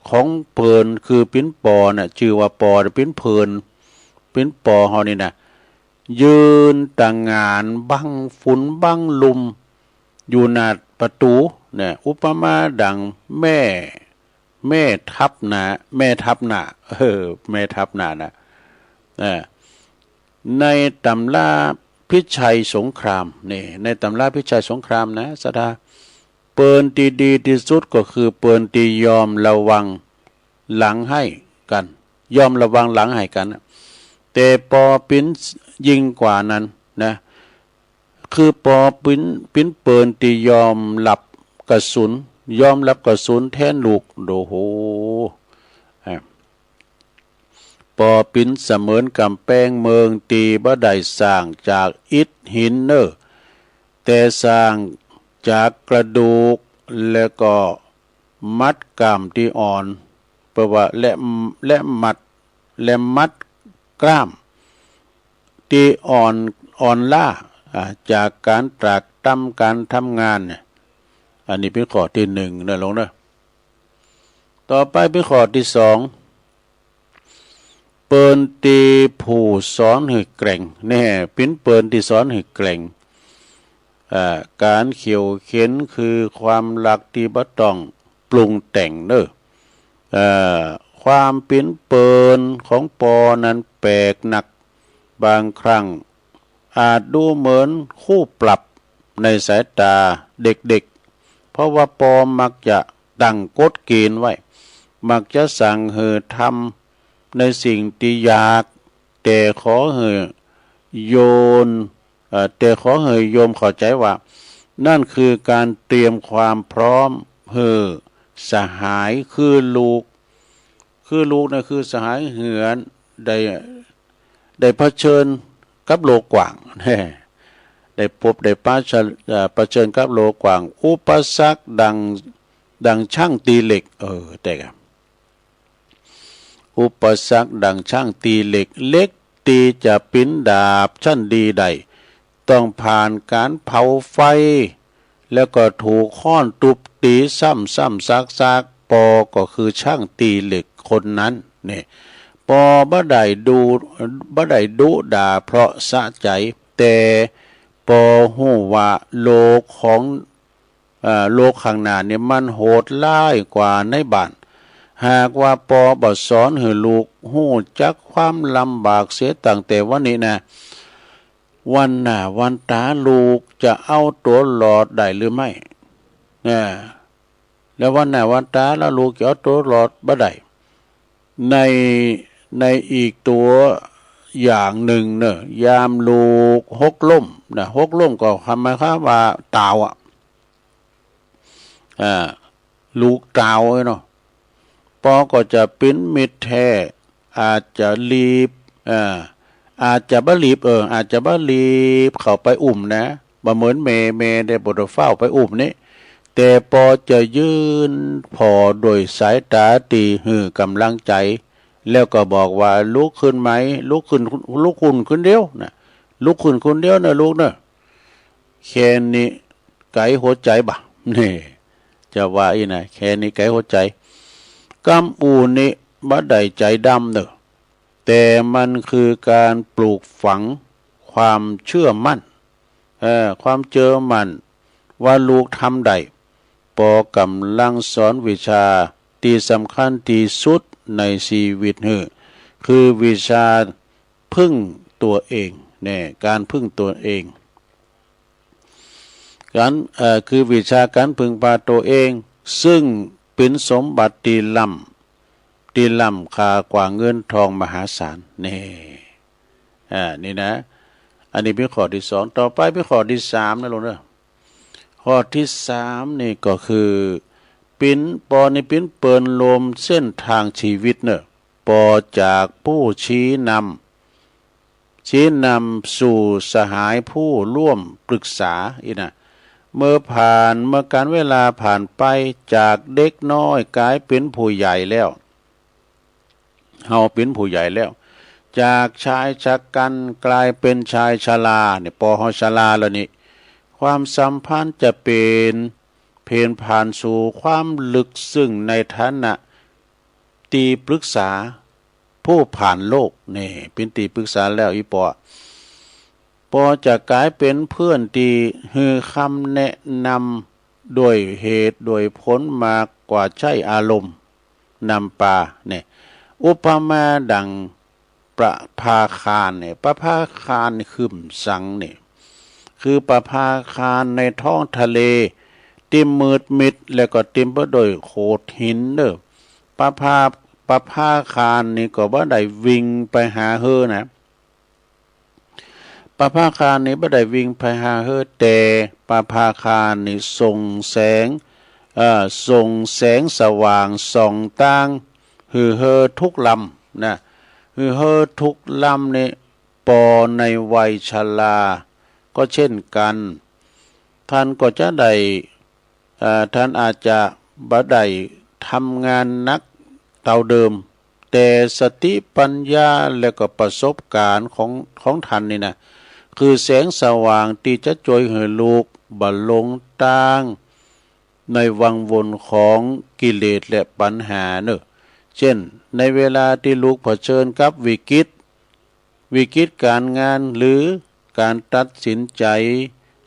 ของเพินคือปิ้นปอน่ะชื่อว่าปอปิ้นเพินปิ้นปอเฮานี่นะยืนต่างงานบังฝุ่นบังลมอยู่หน้าประตูเนี่ยอุปมาดังแม่ทับหน้าแม่ทับหน้านะในตำราพิชัยสงครามนี่ในตำราพิชัยสงครามนะสดาเปินที่ดีที่สุดก็คือเปินที่ยอมระวังหลังให้กันยอมระวังหลังให้กันแต่ปอปิ้นยิ่งกว่านั้นนะคือปอปิ้นเปินที่ยอมรับกระสุนแทนลูกโดโหปอปิ้นเสมือนกำแพงเมืองตีบ่ได้สร้างจากอิฐหินเนอแต่สร้างจากกระดูกแล้วก็มัดกล้ามที่อ่อนแปลว่าและมัดกล้ามที่อ่อนล้าจากการตรากตรำการทำงานเนี่ยอันนี้เป็นข้อที่หนึ่งนะลงนะต่อไปเป็นข้อที่สองเปินตีผู้สอนให้แกร่งแน่ปิ้นเปินที่สอนให้แกร่งการเขียวเข็นคือความรักที่บ่ต้องปรุงแต่งเนอะความปิ้นเปินของปอนั้นแปลกหนักบางครั้งอาจดูเหมือนคู่ปรับในสายตาเด็กๆเพราะว่าปอมักจะตั้งกฎเกณฑ์ไว้มักจะสั่งให้ทำในสิ่งที่อยากแต่ขอให้โยมเข้าใจว่านั่นคือการเตรียมความพร้อมเพื่อสหายคือลูกนะคือสหายเหือนได้เผชิญกับโลกกว้างได้พบได้เผชิญกับโลกกว้างอุปสรรคดังช่างตีเหล็กแต่อุปสรรคดังช่างตีเหล็กตีจะปิ้นดาบชั้นดีใดต้องผ่านการเผาไฟแล้วก็ถูกค้อนตุบตีซ้ำซักปอก็คือช่างตีเหล็กคนนั้นนี่ปอบ่ได้ดุด่าเพราะสะใจแต่ปอฮู้ว่าโลกข้างหน้าเนี่ยมันโหดร้ายกว่าในบ้านหากว่าปอบ่สอนให้ลูกฮู้จักความลำบากเสียตั้งแต่วันนี้นะวันหน้าวันตาลูกจะเอาตัวรอดได้หรือไม่แล้ววันหน้าวันตาแล้วลูกจะเอาตัวรอดบ่ได้ในอีกตัวอย่างหนึ่งเนอะยามลูกหกล้มก็ทำไมครับว่าตาวลูกตาวเนาะปอก็จะปิ้นมิดแท้อาจจะรีบอาจจะบ่รีบเข้าไปอุ้มนะบ บ่เหมือนเมได้บ่ได้เฝ้าไปอุ้มนี่แต่ปอจะยืนพอโดยสายตาตีหื้อกำลังใจแล้วก็บอกว่าลุกขึ้นไหมลุกขึ้นคนเดียวนะลุกขึ้นคนเดียวนะลูกนะแค่นี้ไก่หัวใจบ่นี่จะว่าอีนะแค่นี้ไก่หัวใจกำอูนี่บ่ได้ใจดำเนอะแต่มันคือการปลูกฝังความเชื่อมั่นความเชื่อมั่นว่าลูกทำได้ปอกำลังสอนวิชาที่สำคัญที่สุดในชีวิตคือวิชาพึ่งตัวเองเนี่ยการพึ่งตัวเองคือวิชาการพึ่งพาตัวเองซึ่งเป็นสมบัติที่ล้ำค่ากว่าเงินทองมหาศาลนี่นะอันนี้เป็นข้อที่สองต่อไปเป็นข้อที่สามนะลุงเนอะข้อที่สามนี่ก็คือปิ้นเปินลมเส้นทางชีวิตเนอะปอจากผู้ชี้นำสู่สหายผู้ร่วมปรึกษาอีนะเมื่อการเวลาผ่านไปจากเด็กน้อยกลายเป็นผู้ใหญ่แล้วเฮาเป็นผู้ใหญ่แล้วจากชายชะกันกลายเป็นชายชราเนี่ยปอเฮาชราแล้วนี่ความสัมพันธ์จะเป็นเพนผ่านสู่ความลึกซึ้งในฐานะตีปรึกษาผู้ผ่านโลกนี่เป็นตีปรึกษาแล้วอีปอจะกลายเป็นเพื่อนที่ฮือคำแนะนำด้วยเหตุโดยผลมากกว่าใช้อารมณ์นำปาเนี่ยอุปมาดังประภาคารเนี่ยประภาคารคืมสังเนี่ยคือประภาคารในท้องทะเลติมมืดมิดแล้วก็ติมไปด้วยโขดหินเด้อประภาคารนี่ก็บ่ได้วิ่งไปหาเฮอนะประภาคารนี่บ่ได้วิ่งไปหาเฮอแต่ประภาคารนี่ส่งแสงสว่างส่องต่างฮือเฮอทุกลำนะฮือเฮอทุกลำนี่ปอในวัยชราก็เช่นกันท่านก็จะได้ท่านอาจจะบ่ได้ทำงานนักเท่าเดิมแต่สติปัญญาและก็ประสบการณ์ของท่านนี่นะคือแสงสว่างที่จะช่วยให้ลูกบ่หลงทางในวังวนของกิเลสและปัญหาเนอะเช่นในเวลาที่ลูกเผชิญกับวิกฤตการงานหรือการตัดสินใจ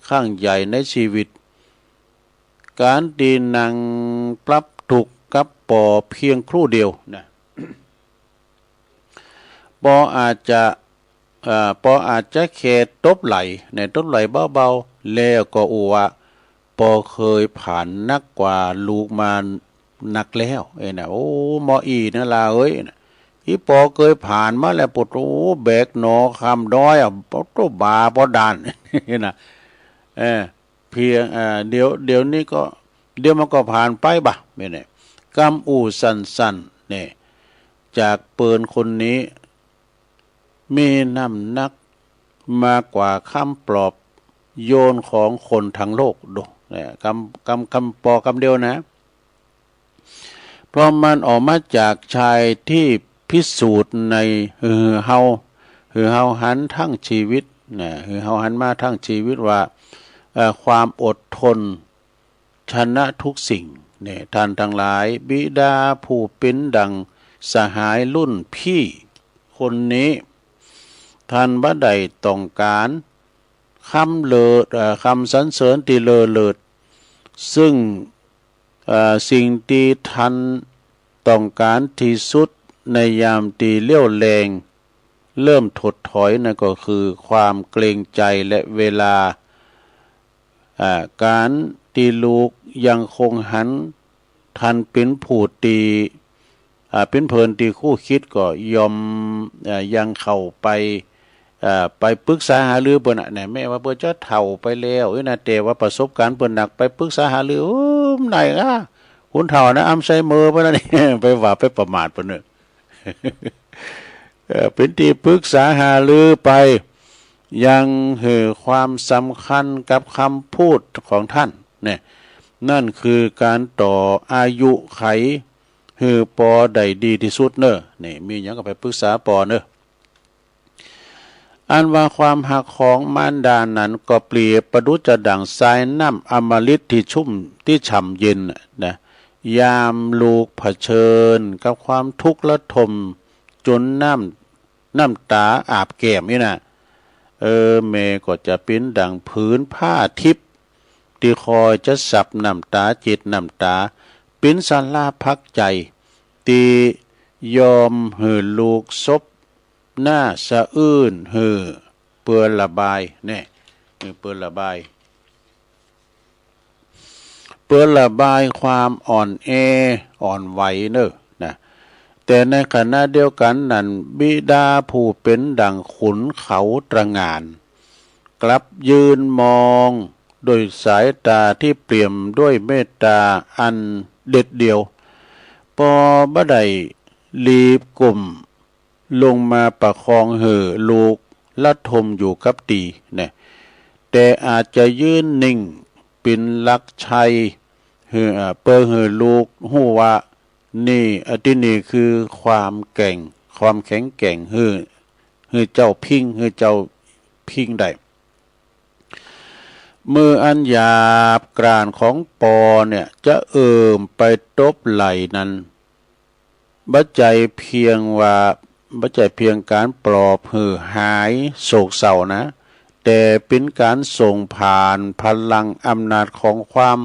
ข้างใหญ่ในชีวิตการดีนังปรับถูกกับปอเพียงครู่เดียวนะปออาจจะแค่ตบไหลเบาๆแล้วก็ว่าปอเคยผ่านนักกว่าลูกมานักแล้วนะโอ้หมออีนั่นล่ะเอ้ยนะอีปอเคยผ่านมาแล้วปวดโอ้แบกหนอคำด้อยปอตัวบาปอดันนะเพียงเดี๋ยวนี้ก็เดี๋ยวมันก็ผ่านไปบ่ไม่เนี่ยกำอูสั้นๆเนี่ยจากเปินคนนี้มีน้ำหนักมากกว่าคำปลอบโยนของคนทั้งโลกดูเนี่ยคำปอคำเดียวนะเพราะมันออกมาจากชายที่พิสูจน์ในเฮาหันทั้งชีวิตนะเฮาหันมาทั้งชีวิตว่าความอดทนชนะทุกสิ่งเนี่ยท่านทั้งหลายบิดาผู้เป็นดังสหายรุ่นพี่คนนี้ท่านบ่ได้ต้องการคำสรรเสริญที่เลอเลิศซึ่งสิ่งที่ท่านต้องการที่สุดในยามที่เลี้ยวแรงเริ่มถดถอยนั่นก็คือความเกรงใจและเวลาการตีลูกยังคงหันทันเป็นผู้ตีเป็นเพลินตีคู่คิดก็ยอมยังเข้าไปปรึกษาหารือเปิ้นน่ะแม้ว่าเปิ้นจะเฒ่าไปแล้วนะแต่ว่าประสบการณ์เปิ้นหนักไปปรึกษาหารือไหนคุณเฒ่านะอัลไซเมอร์เปิ้นนี่ไปว่าไปประมาทเปิ้นเป็นที่ปรึกษาหารือไป ยังให้ความสำคัญกับคำพูดของท่านเนี่ยนั่นคือการต่ออายุไขให้ปอได้ดีที่สุดเนอะนี่มีหยังก็ไปปรึกษาปอเนอะอันว่าความหักของมารดานั้นก็เปรียบประดุจดังทรายน้ำอมฤตที่ชุ่มที่ฉ่ำเย็นนะยามลูกเผชิญกับความทุกข์ระทมจนน้ำตาอาบแก้มนี่นะเมก็จะเป็นดังผืนผ้าทิพย์ที่คอยจะสับน้ำตาจิตน้ำตาเป็นศาลาพักใจที่ยอมหือลูกซบหน้าสะอื้นหือเปื้อนระบายเนี่ยเปื้อนระบายความอ่อนแออ่อนไหวเนอะนะแต่ในขณะเดียวกันนั้นบิดาผู้เป็นดังขุนเขาตระหง่านกลับยืนมองโดยสายตาที่เปี่ยมด้วยเมตตาอันเด็ดเดี่ยวปอบะไดลีบกลุ่มลงมาประคองเหอลูกละทมอยู่กับตีเนี่ยแต่อาจจะยืนนิ่งเป็นลักชัยเปิเหอลูกหูว่านี่ที่นี่คือความแข็งแกร่งเจ้าพิงได้มืออันหยาบกรานของปอเนี่ยจะไปตบไหลนั้นบัจใจเพียงการปลอบหายโศกเศร้านะแต่เป็นการส่งผ่านพลังอำนาจของความ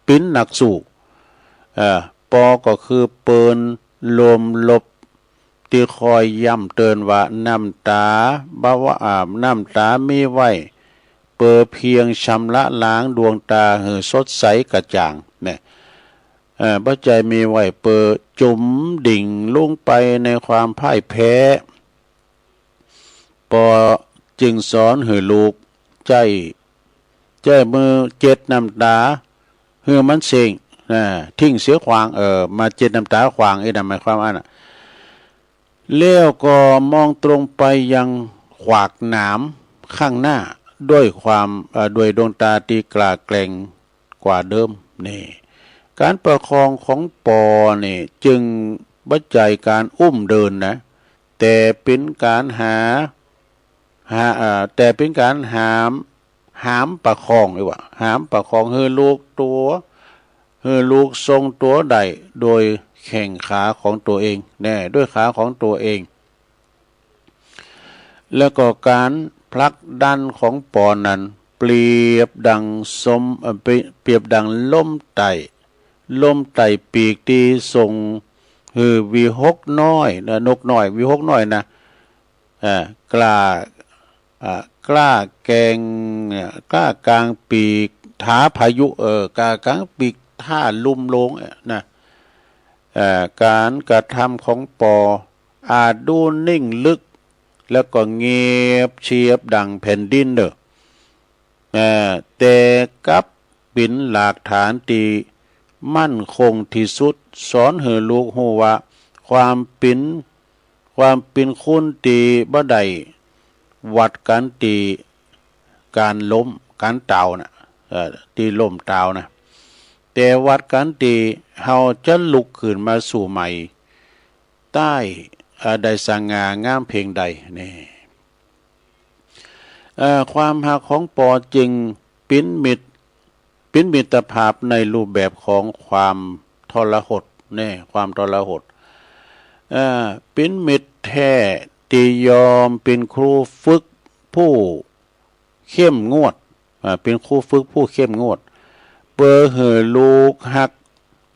ปิ้นนักสู้ปอก็คือเปินลมลบที่คอยย้ำเตือนว่าน้ำตาน้ำตามีไว้เปิดเพียงชำระล้างดวงตาสดใสกระจ่างเนี่ยบัจใจมีไว้เปิดจุ่มดิ่งลงไปในความพ่ายแพ้ปอจึงสอนให้ลูกใจมือเจ็ดน้ำตามันเสงทิ้งเสียขวางมาเจ็ดน้ำตาขวางนั่นหมายความว่าแล้วก็มองตรงไปยังขวากหนามข้างหน้าด้วยดวงตาตีกล้าแกร่งกว่าเดิมนี่การประคองของปอนี่จึงบัจจัยการอุ้มเดินนะแต่เป็นการหามประคองเลยว่าหามประคองให้ลูกทรงตัวได้โดยแข่งขาของตัวเองแน่ด้วยขาของตัวเองแล้วก็การผลักดันของปอนั้นเปรียบดังล่มไต่ปีกที่ส่งวีหกน้อยนะนกน้อยวีหกน้อยนะกล้ากลางปีกท้าพายุกล้ากลางปีกท่าลุ่มลงนะการกระทำของปออาจดูนิ่งลึกแล้วก็เงียบเชียบดังแผ่นดินแต่กับปิ่นหลักฐานตีมั่นคงที่สุดสอนให้ลูกฮู้ว่าความเป็นคุณตีบ่ได้วัดกันตีการล้มการเต่านะตีล้มเต่านะแต่วัดกันตีเฮาจะลุกขึ้นมาสู่ใหม่ใต้ได้สง่างามเพียงใดนี่ความหักของปอจึงเป็นมิตรภาพในรูปแบบของความทรหดนี่ความทรหดเป็นมิตรแท้ที่ยอมเป็นครูฝึกผู้เข้มงวดเป็นครูฝึกผู้เข้มงวดเปิดให้ลูกหัก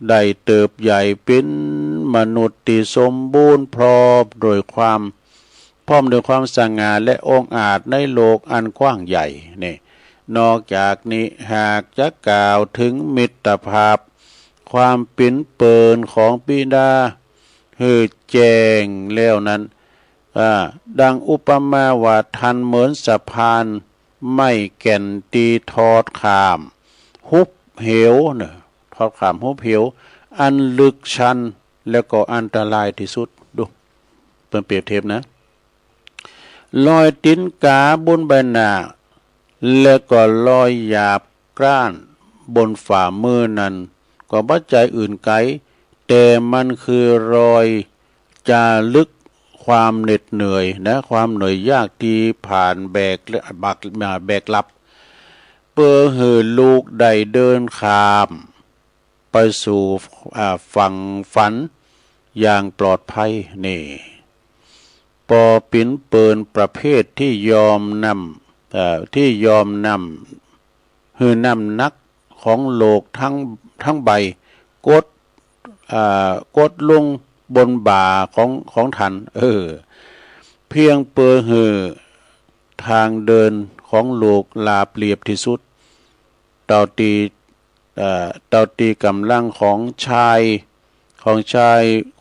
ได้เติบใหญ่เป็นมนุษย์ที่สมบูรณ์พร้อมด้วยความสง่าและองอาจในโลกอันกว้างใหญ่นี่นอกจากนี้หากจะกล่าวถึงมิตรภาพความเป็นเปิลของบิดาแจ้งแล้วนั้นดังอุปมาว่าทันเหมือนสะพานไม่แก่นตีทอดขามหุบเหวทอดขามหุบเหวอันลึกชันแล้วก็อันตรายที่สุดดูเป็นเปรียบเทียบนะ ลอยติ้นกาบนใบหน้าและก็ลอยหยาบกร้านบนฝ่ามือนั้นก็บ่ใจอื่นไกลแต่มันคือรอยจารึกความเหน็ดเหนื่อยนะความเหนื่อยยากที่ผ่านแบกรับเพื่อให้ลูกได้เดินข้ามไปสู่ฝั่งฝันอย่างปลอดภัยนี่ปอปิ่นเปินประเภทที่ยอมนำหือนำนักของโลกทั้งใบกดลงบนบ่าของท่านเพียงเปิดหือทางเดินของโลกลาเปรียบที่สุดเต่าตีกำลังของชาย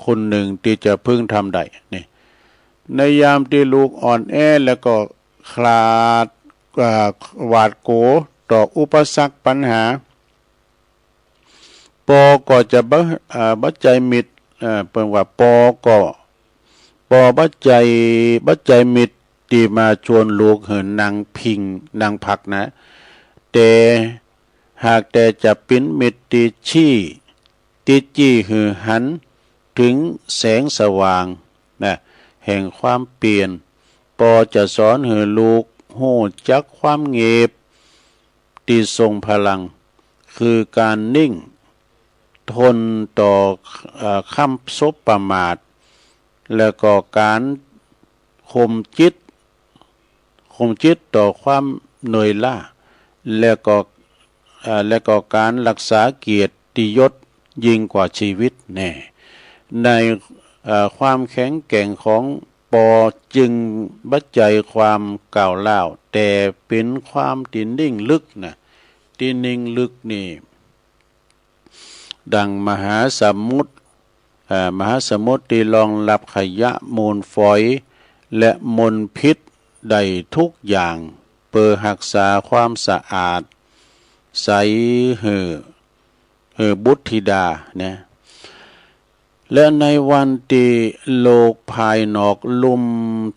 คนหนึ่งที่จะพึงทำได้นี่ในยามที่ลูกอ่อนแอแล้วก็คลาดหวาดโกต่ออุปสรรคปัญหาปอก็จะบัดใจมิตรเพิ่นว่าปอบัดใจมิตรที่มาชวนลูกเหินนางพิงนางผักนะแต่หากแต่จะปิ้นมิตรที่จี้หือหันถึงแสงสว่างนะแห่งความเปลี่ยนปอจะสอนให้ลูกฮู้จักความเงียบที่ทรงพลังคือการนิ่งทนต่อคำซบประมาทแล้วก็การข่มจิตต่อความเหนื่อยล้าแล้วก็การรักษาเกียรติยศยิ่งกว่าชีวิตแน่ในความแข็งแกร่งของปอจึงบัดใจความก้าวล้าวแต่เป็นความที่นิ่งลึกนะที่นิ่งลึกนี่ดังมหาสมุทรที่รองรับขยะมูลฝอยและมลพิษได้ทุกอย่างเพื่อรักษาความสะอาดใสบุตรธิดานะและในวันที่โลกภายนอกลุม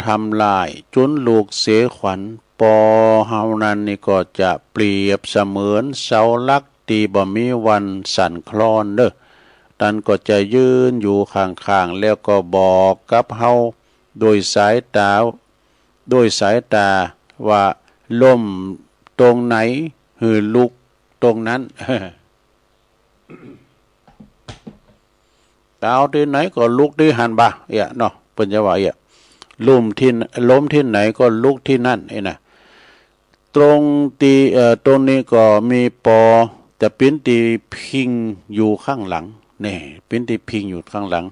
ทำลายจนลูกเสียขวัญปอเฮานั้นนี่ก็จะเปรียบเสมือนเสาหลักที่บ่มีวันสั่นคลอนเด้อท่านก็จะยืนอยู่ข้างๆแล้วก็บอกกับเฮาโดยสายตาว่าล่มตรงไหนหือลุกตรงนั้น ดาวที่ไหนก็ลุกที่หันบ่เนาะเพิ่นจะว่าล้มที่ไหนก็ลุกที่นั่นนะตรงนี้ก็มีปอจะปิ้นตีพิงอยู่ข้างหลังนี่ปิ้นตีพิงอยู่ข้างหลัง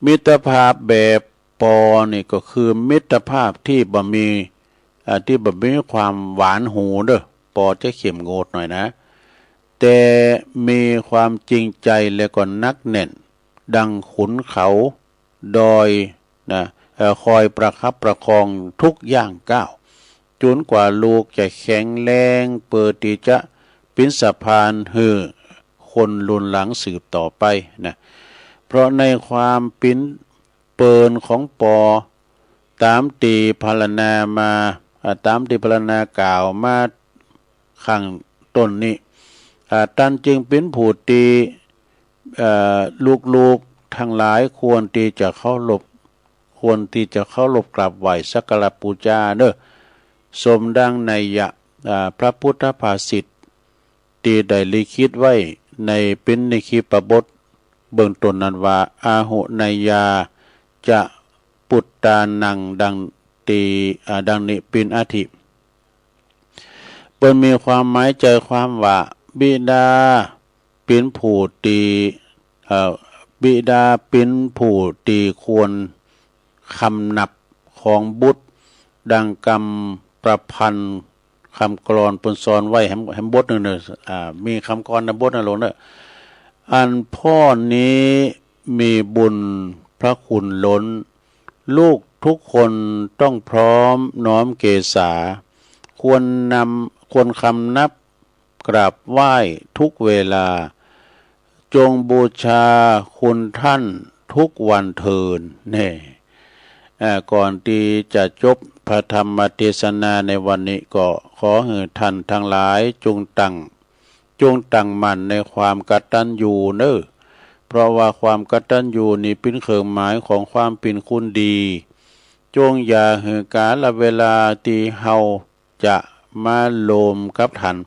มิตรภาพแบบปอนี่ก็คือมิตรภาพที่บ่มีความหวานหูเด้อปอจะเข้มงดหน่อยนะแต่มีความจริงใจและก็นักแน่นดังขุนเขาดอยนะคอยประคับประคองทุกย่างก้าวจนกว่าลูกจะแข็งแรงเปิดที่จะเป็นสะพานให้คนรุ่นหลังสืบต่อไปนะเพราะในความปิ้นเปินของปอตามตีพรรณากล่าวมาข้างต้นนี้ท่านจึงเป็นผู้ที่ลูกๆทั้งหลายควรที่จะเคารพกราบไหว้สักการะบูชาเด้อสมดังในพระพุทธภาษิตที่ได้ลิขิตไว้ในเป็นนิคิปบทเบื้องต้นนั้นว่าอาหุนายาจะปุตตานังดังนี้เป็นอาทิเปิ้นมีความหมายใจความว่าบิดาเป็นผู้ตีควรคำนับของบุตรดังกรรมประพันธ์คำกลอนปนสอนไว้แหมบทหนึ่งมีคำกรในบทนั่นลงอันพ่อนี้มีบุญพระคุณล้นลูกทุกคนต้องพร้อมน้อมเกษาควรคำนับกราบไหว้ทุกเวลาจงบูชาคุณท่านทุกวันเทินแน่ ก่อนที่จะจบพระธรรมเทศนาในวันนี้ก็ขอให้ท่านทั้งหลายจงตั้งมั่นในความกตัญญูเน้อเพราะว่าความกตัญญูนี่เป็นเครื่องหมายของความเป็นคุณดีจงอย่าให้กาลเวลาที่เฮาจะมาโลมกับท่าน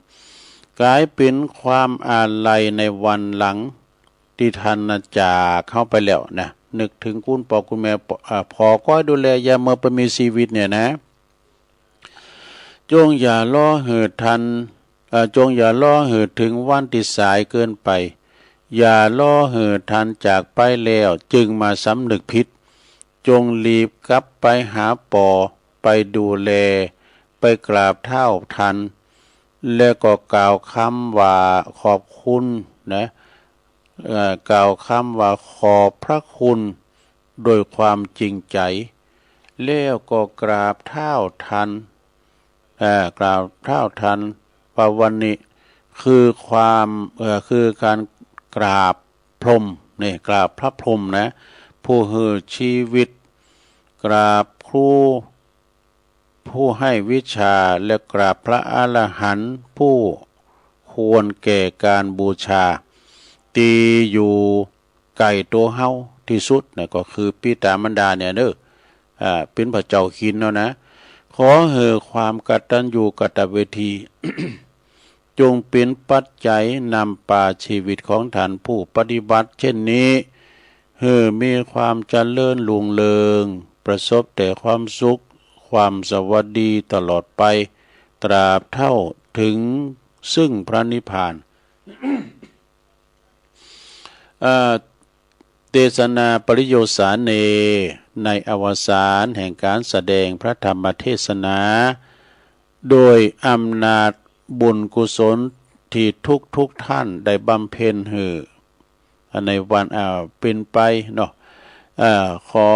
กลายเป็นความอาลัยในวันหลังที่ท่านจากเข้าไปแล้วนะนึกถึงคุณพ่อคุณแม่พอก็ดูแลยามเมื่อไปมีชีวิตเนี่ยนะจงอย่าล่อเหิดทันจงอย่าล่อเหิดถึงวันที่สายเกินไปอย่าล่อเหิดทันจากไปแล้วจึงมาสำนึกผิดจงรีบกลับไปหาปอไปดูแลไปกราบเท้าทันแล้วก็กล่าวคำว่าขอบคุณนะกล่าวคำว่าขอบพระคุณโดยความจริงใจแล้วก็กราบเท้าทันกราบเท้าทันว่าวันนี้คือคือการกราบพรหมนี่กราบพระพรหมนะผู้ให้ชีวิตกราบครูผู้ให้วิชาและกราบพระอรหันต์ผู้ควรแก่การบูชาตีอยู่ไก่ตัวเฮาที่สุดนะก็คือปิตามารดาเนี่ยเด้อเป็นพระเจ้าขินเนาะนะขอให้ความกตัญญูกตเวที จงเป็นปัจจัยนำพาชีวิตของท่านผู้ปฏิบัติเช่นนี้ให้มีความเจริญรุ่งเรืองประสบแต่ความสุขความสวัสดีตลอดไปตราบเท่าถึงซึ่งพระนิพพาน เทศนาปริโยสาเนในอวสานแห่งการแสดงพระธรรมเทศนาโดยอำนาจบุญกุศลที่ทุกท่านได้บำเพ็ญในวันเป็นไปเนาะขอ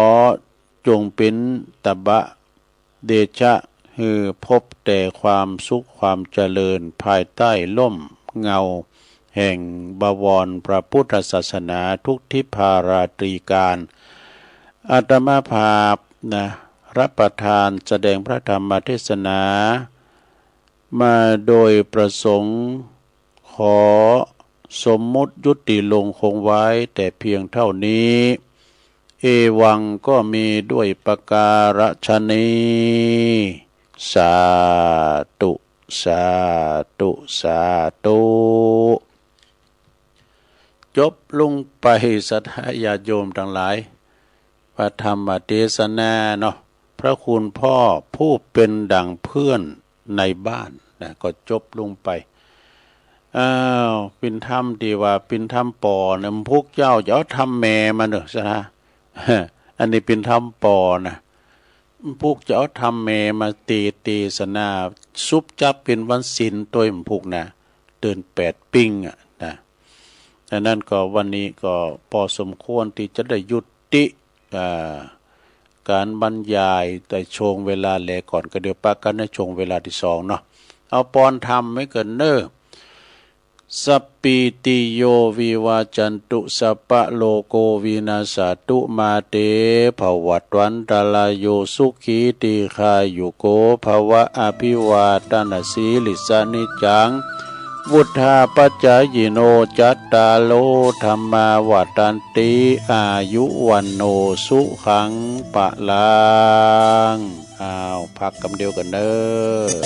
จงเป็นตบะเดชะพบแต่ความสุขความเจริญภายใต้ล่มเงาแห่งบวรพระพุทธศาสนาทุกทิพาราตรีการอาตมาภาพนะรับประทานแสดงพระธรรมเทศนามาโดยประสงค์ขอสมมุติยุติลงคงไว้แต่เพียงเท่านี้เอวังก็มีด้วยประการฉนี้สาธุสาธุสาธุจบลงไปสัทธาญาโยมทั้งหลายพระธรรมเทศนาเนาะพระคุณพ่อผู้เป็นดั่งเพื่อนในบ้านนะก็จบลงไปปินธรรมดีว่าปินธรรมปอเนี่ยพวกเจ้าจะเอาทำแม่มาเนอะซะนะอันนี้ปินธรรมปอนะพวกจะเอาทำแม่มาตีสนาซุบจับเป็นวันศิลตัวพวกนะเดิน8 ปิ้งนะดังนั้นก็วันนี้ก็พอสมควรที่จะได้ยุติการบรรยายแต่ชงเวลาแลก่อนก็เดี๋ยวปะกันในชงเวลาที่2เนาะเอาปอนทำไม่เกินเนอสัพปิติโยวิวาจันตุสัพพะโลโกวินาศตุมาเตภวัตวันตรายโยสุขีติคายุโกภวะอภิวาทนาสีลิสานิจังวุธาปัจจายโนจัตตาโลธรรมาวัตันติอายุวันโนสุขังปะลังพักกำเดียวกันเด้อ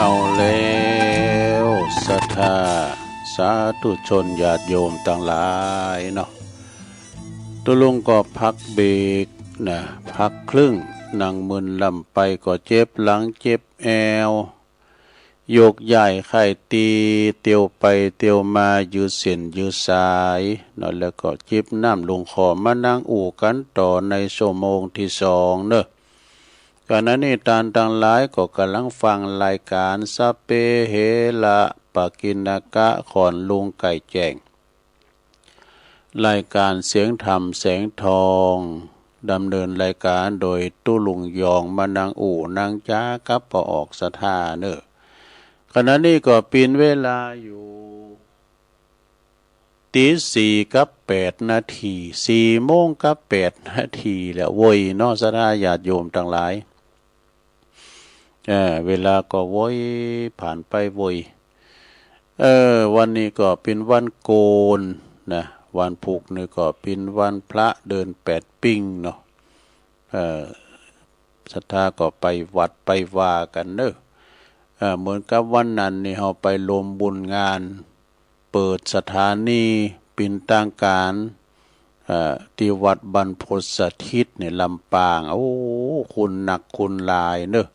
เอาแล้วศรัทธาสาธุชนญาติโยมต่างหลายเนาะตุลุงก็พักเบรกนะพักครึ่งนั่งมึนลำไปก็เจ็บหลังเจ็บแอวโยกใหญ่ไข่ตีเตียวไปเตียวมายืดเส้นยืดสายเนาะแล้วก็จิบน้ำลงคอมานั่งอู่กันต่อในชั่วโมงที่สองเนอะขณะนี้ตานต่างหลายก็กำลังฟังรายการสเปเฮละปากินากะขอนลุงไก่แจ้งรายการเสียงธรรมแสงทองดำเนินรายการโดยตู้ลุงยองมานั่งอู่นั่งจ้ากับปอออกสถาเนอะขณะนี้ก็ปีนเวลาอยู่ตี4:08 4:08แล้วโวยนอสถาญาติโยมทั้งหลายเวลาก็โวยผ่านไปโวยวันนี้ก็เป็นวันโกนนะวันพุกนี่ก็เป็นวันพระเดิน8ปิ้งเนาะศรัทธาก็ไปวัดไปว่ากันเนอะเหมือนกับวันนั้นนี่เราไปลมบุญงานเปิดสถานีปินต่างการที่วัดบรรพตสถิตเนี่ยลำปางโอ้คุณหนักคุณลายเนอะ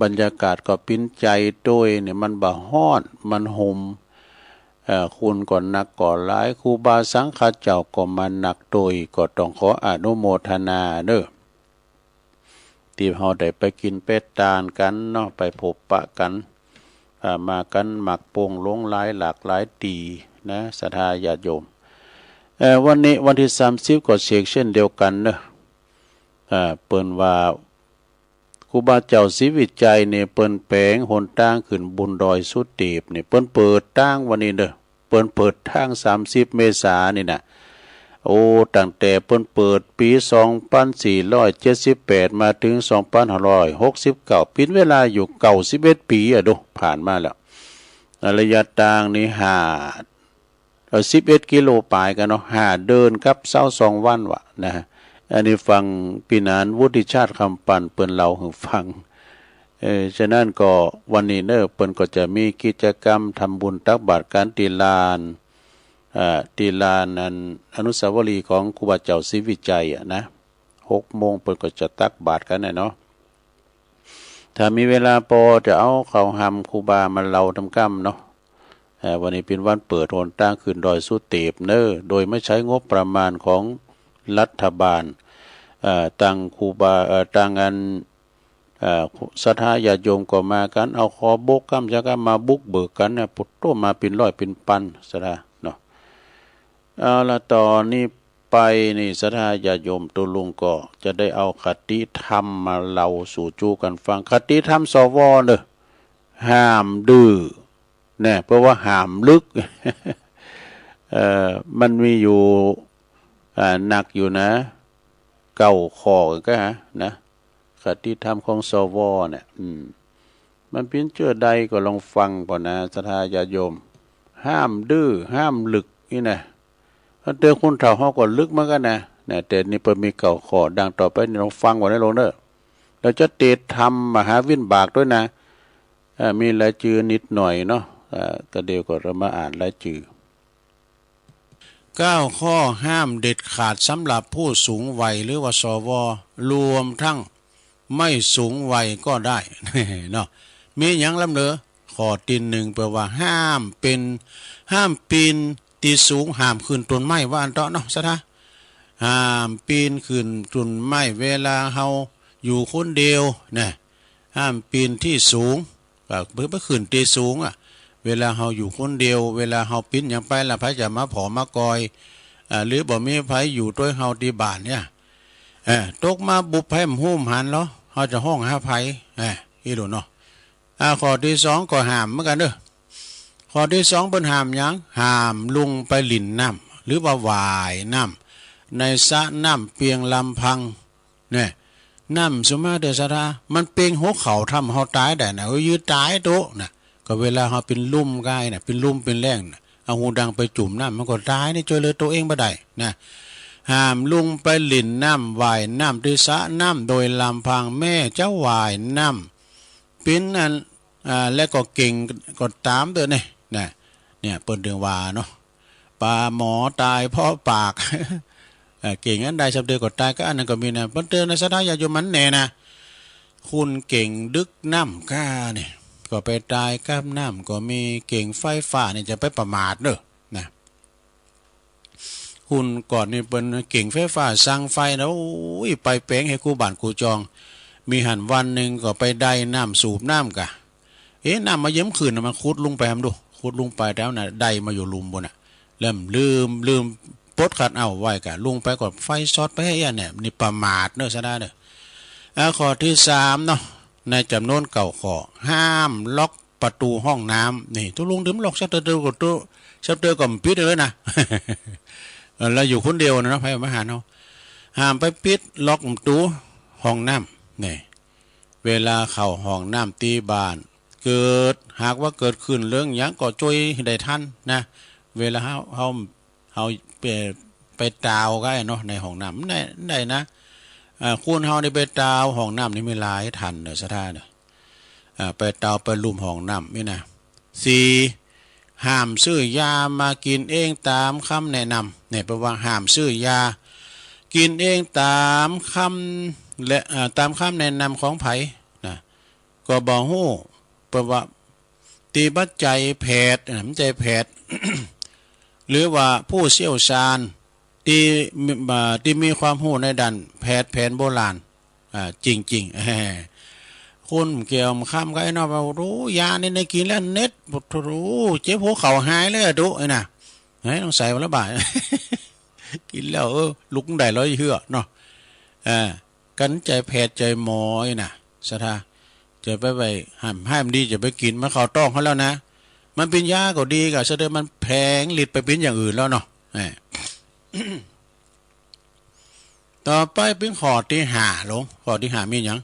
บรรยากาศก็ปิ้นใจด้วยเนี่ยมันบ่ฮ้อนมันห่มคุณก่อนนักก่อนหลายครูบาสังฆเจ้าก็มาหนักโดยก็ต้องขออนุโมทนาเด้อที่เฮาได้ไปกินเป็ดตาลกันเนาะไปพบปะกันมากันหมักโป่งลงหลายหลากหลายตีนะศรัทธาญาติโยมวันนี้วันที่30ก็เช็คเช่นเดียวกันเนาะเปิ้นว่าครูบาเจ้าศรีวิจัยเนี่ยเปิ้นแปลงหนทางขึ้นบุญดอยสุเทพเนี่ยเปิ้นเปิดทางวันนี้เด้อเปิ้นเปิดทาง30 เมษายนนี่น่ะโอ้ตั้งแต่เปิ้นเปิดปี2478มาถึง2569เป็นเวลาอยู่91ปีอ่ะดูผ่านมาแล้วระยะทางนี่11 กิโลปลายกันเนาะเดินครับ22 วันวะนะอันนี้ฟังปีนานวุฒิชาติคำปันเปิ้นเล่าให้ฟังฉะนั้นก็วันนี้เนอะเปิ้นก็จะมีกิจกรรมทำบุญตักบาตรการตีลานนั้นอนุสาวรีย์ของครูบาเจ้าศรีวิจัยนะ6 โมงเปิ้นก็จะตักบาตรกันเนาะถ้ามีเวลาพอจะเอาข้าวหำครูบามาเล่าทำกรรมเนาะวันนี้เป็นวันเปิดหนทางขึ้นดอยสุเทพเนอะโดยไม่ใช้งบประมาณของรัฐบาลตั้งครูบาตั้งงานศรัทธาญาติโยมก็มากันเอาขอบกกำจักมาบุกเบิกกันเนี่ยปุตโตมาเป็นร้อยเป็นพันศรัทธาเนาะเอาละตอนนี้ไปนี่ศรัทธาญาติโยมตัวลุงก็จะได้เอาคติธรรมมาเล่าสู่จูกันฟังคติธรรมสวเนอะห้ามดื้อเนี่ยเพราะว่าห้ามลึก มันมีอยู่หนักอยู่นะเก่าคอก็นะคติธรรมของสวเนี่ยมันเป็นเชื่อใดก็ลองฟังก่อนนะศรัทธาญาติโยมห้ามดื้อห้ามลึกนี่นะถ้าเจอคนเฒ่าเฮาก็ลึกเหมือนกันนะแต่นี่เพิ่นมีเก่าคอดังต่อไปนี่ลองฟังก่อนได้ลงเด้อแล้วจะเตดธรรมมหาวินบากด้วยนะมีรายชื่อนิดหน่อยเนาะก็เดี๋ยวก็เรามาอ่านรายชื่อ9 ข้อห้ามเด็ดขาดสำหรับผู้สูงวัยหรือว่าสวรวมทั้งไม่สูงวัยก็ได้ เนาะมีอย่างลำเหลือข้อที่1แปลว่าห้ามปีนตีสูงห้ามขึ้นต้นไม้ว่าอันเตาะเนาะซะท่าห้ามปีนขึ้นต้นไม้เวลาเฮาอยู่คนเดียวนะห้ามปีนที่สูงก็เพื่อขึ้นที่สูงเวลาเฮาอยู่คนเดียวเวลาเฮาปิ้นอย่างไปละไผจะมาผอมากอยหรือบ่มีไผอยู่ด้วยเฮาที่บ้านเนี่ยตกมาบุบไผมหุ่มหันเนาะเฮาจะห้องหาไผอีหลูเนาะข้อที่2ก็ห้ามเหมือนกันเด้อข้อที่2เพิ่นห้ามหยังห้ามลงไปลิ่นน้ำหรือว่าว่ายน้ำในสระน้ำเพียงลำพังเนี่ยน้ำสมมาเดชรามันเปียงหัวเข่าทำเฮาตายได้นะยืดตายโตนะก็เวลาเฮาเป็นลุ่มกายน่ะเป็นลุ่มเป็นแรงน่ะเอาหูดังไปจุ่มน้ำมันก็ตายนี่ช่วยเหลือตัวเองบ่ได้นะห้ามลงไปลิ่นน้ำว่ายน้ำที่สระน้ำโดยลำพังแม่เจ้าว่ายน้ำเป็นอัน และก็เก่งก็ตามเด้อเนี่ยเปิ้นเดืองว่าเนาะปลาหมอตายเพราะปาก เก่งอันใดชำเดือก็ตายก็อันนั้นก็มีนะเปิ้นเตือนในสถานญาโยมมันแน่นะคุณเก่งดึกน้ำก้าเนี่ยก็ไปตายก้ามน้ำก็มีเก่งไฟฟ้าเนี่ยจะไปประมาทเด้อนะคุณก่อนนี่เป็นเก่งไฟฟ้าสร้างไฟแล้วไปแปลงให้กูบ้านกูจองมีหันวันหนึ่งก็ไปได้น้ำสูบน้ำกะน้ำมาเยิ้มขืนมันคุดลงไปทำดูคุดลงไปแล้วนะได้มาอยู่ลุมบนเริ่มลืมปดขัดเอาไว้กะลงไปก่อนไฟช็อตไปให้เนี่ยนี่ประมาทเนอะซะได้เนอะข้อที่3เนาะในจำนวนเก่าข้อห้ามล็อกประตูห้องน้ำนี่ทุลุงดื่มล็อกชัตเตอร์กดตู้ชัตเตอร์ก็ปิดเลยนะ เราอยู่คนเดียวนะไปมาหาเราห้ามไปปิดล็อกประตูห้องน้ำนี่เวลาเข้าห้องน้ำตีบ้านเกิดหากว่าเกิดขึ้นเรื่องอย่างก็ช่วยได้ทันนะเวลาเขาไปตาวก็เนาะในห้องน้ำได้นะคุณเฮาได้ไปตาวห้องน้ำนี่ไม่หลายทันเนอะสถานเนอะไปตาวไปลุ่มห้องน้ำนี่นะ4ห้ามซื้อยามากินเองตามคำแนะนำเนี่ยแปลว่าห้ามซื้อยากินเองตามคำและตามคำแนะนำของไผนะก็บอกฮู้แปลว่าตีบัดใจแพทย์ใจแพทย์ หรือว่าผู้เชี่ยวชาญที่มีความรู้ในด้านแพทย์แผนโบราณจริงๆคุณเกี่ยวข้ามก็ไอ้นอรู้ยานี่ในกินแล้วเน็ตรู้เจ็บหัวเข่าหายเลยดูไอ้น่ะต้องใส่วันละบาท กินแล้วลุกได้ร้อยเหือเนาะกันใจแพทย์ใจหมอไอ้น่ะสถาจะไปห้ามดีจะไปกินมาเขาต้องเขาแล้วนะมันเป็นยาก็ดีกับเสด็จมันแพงหลิดไปเป็นอย่างอื่นแล้วเนาะ ต่อไปเป็นข้อที่5ลงข้อที่5มีอย่าง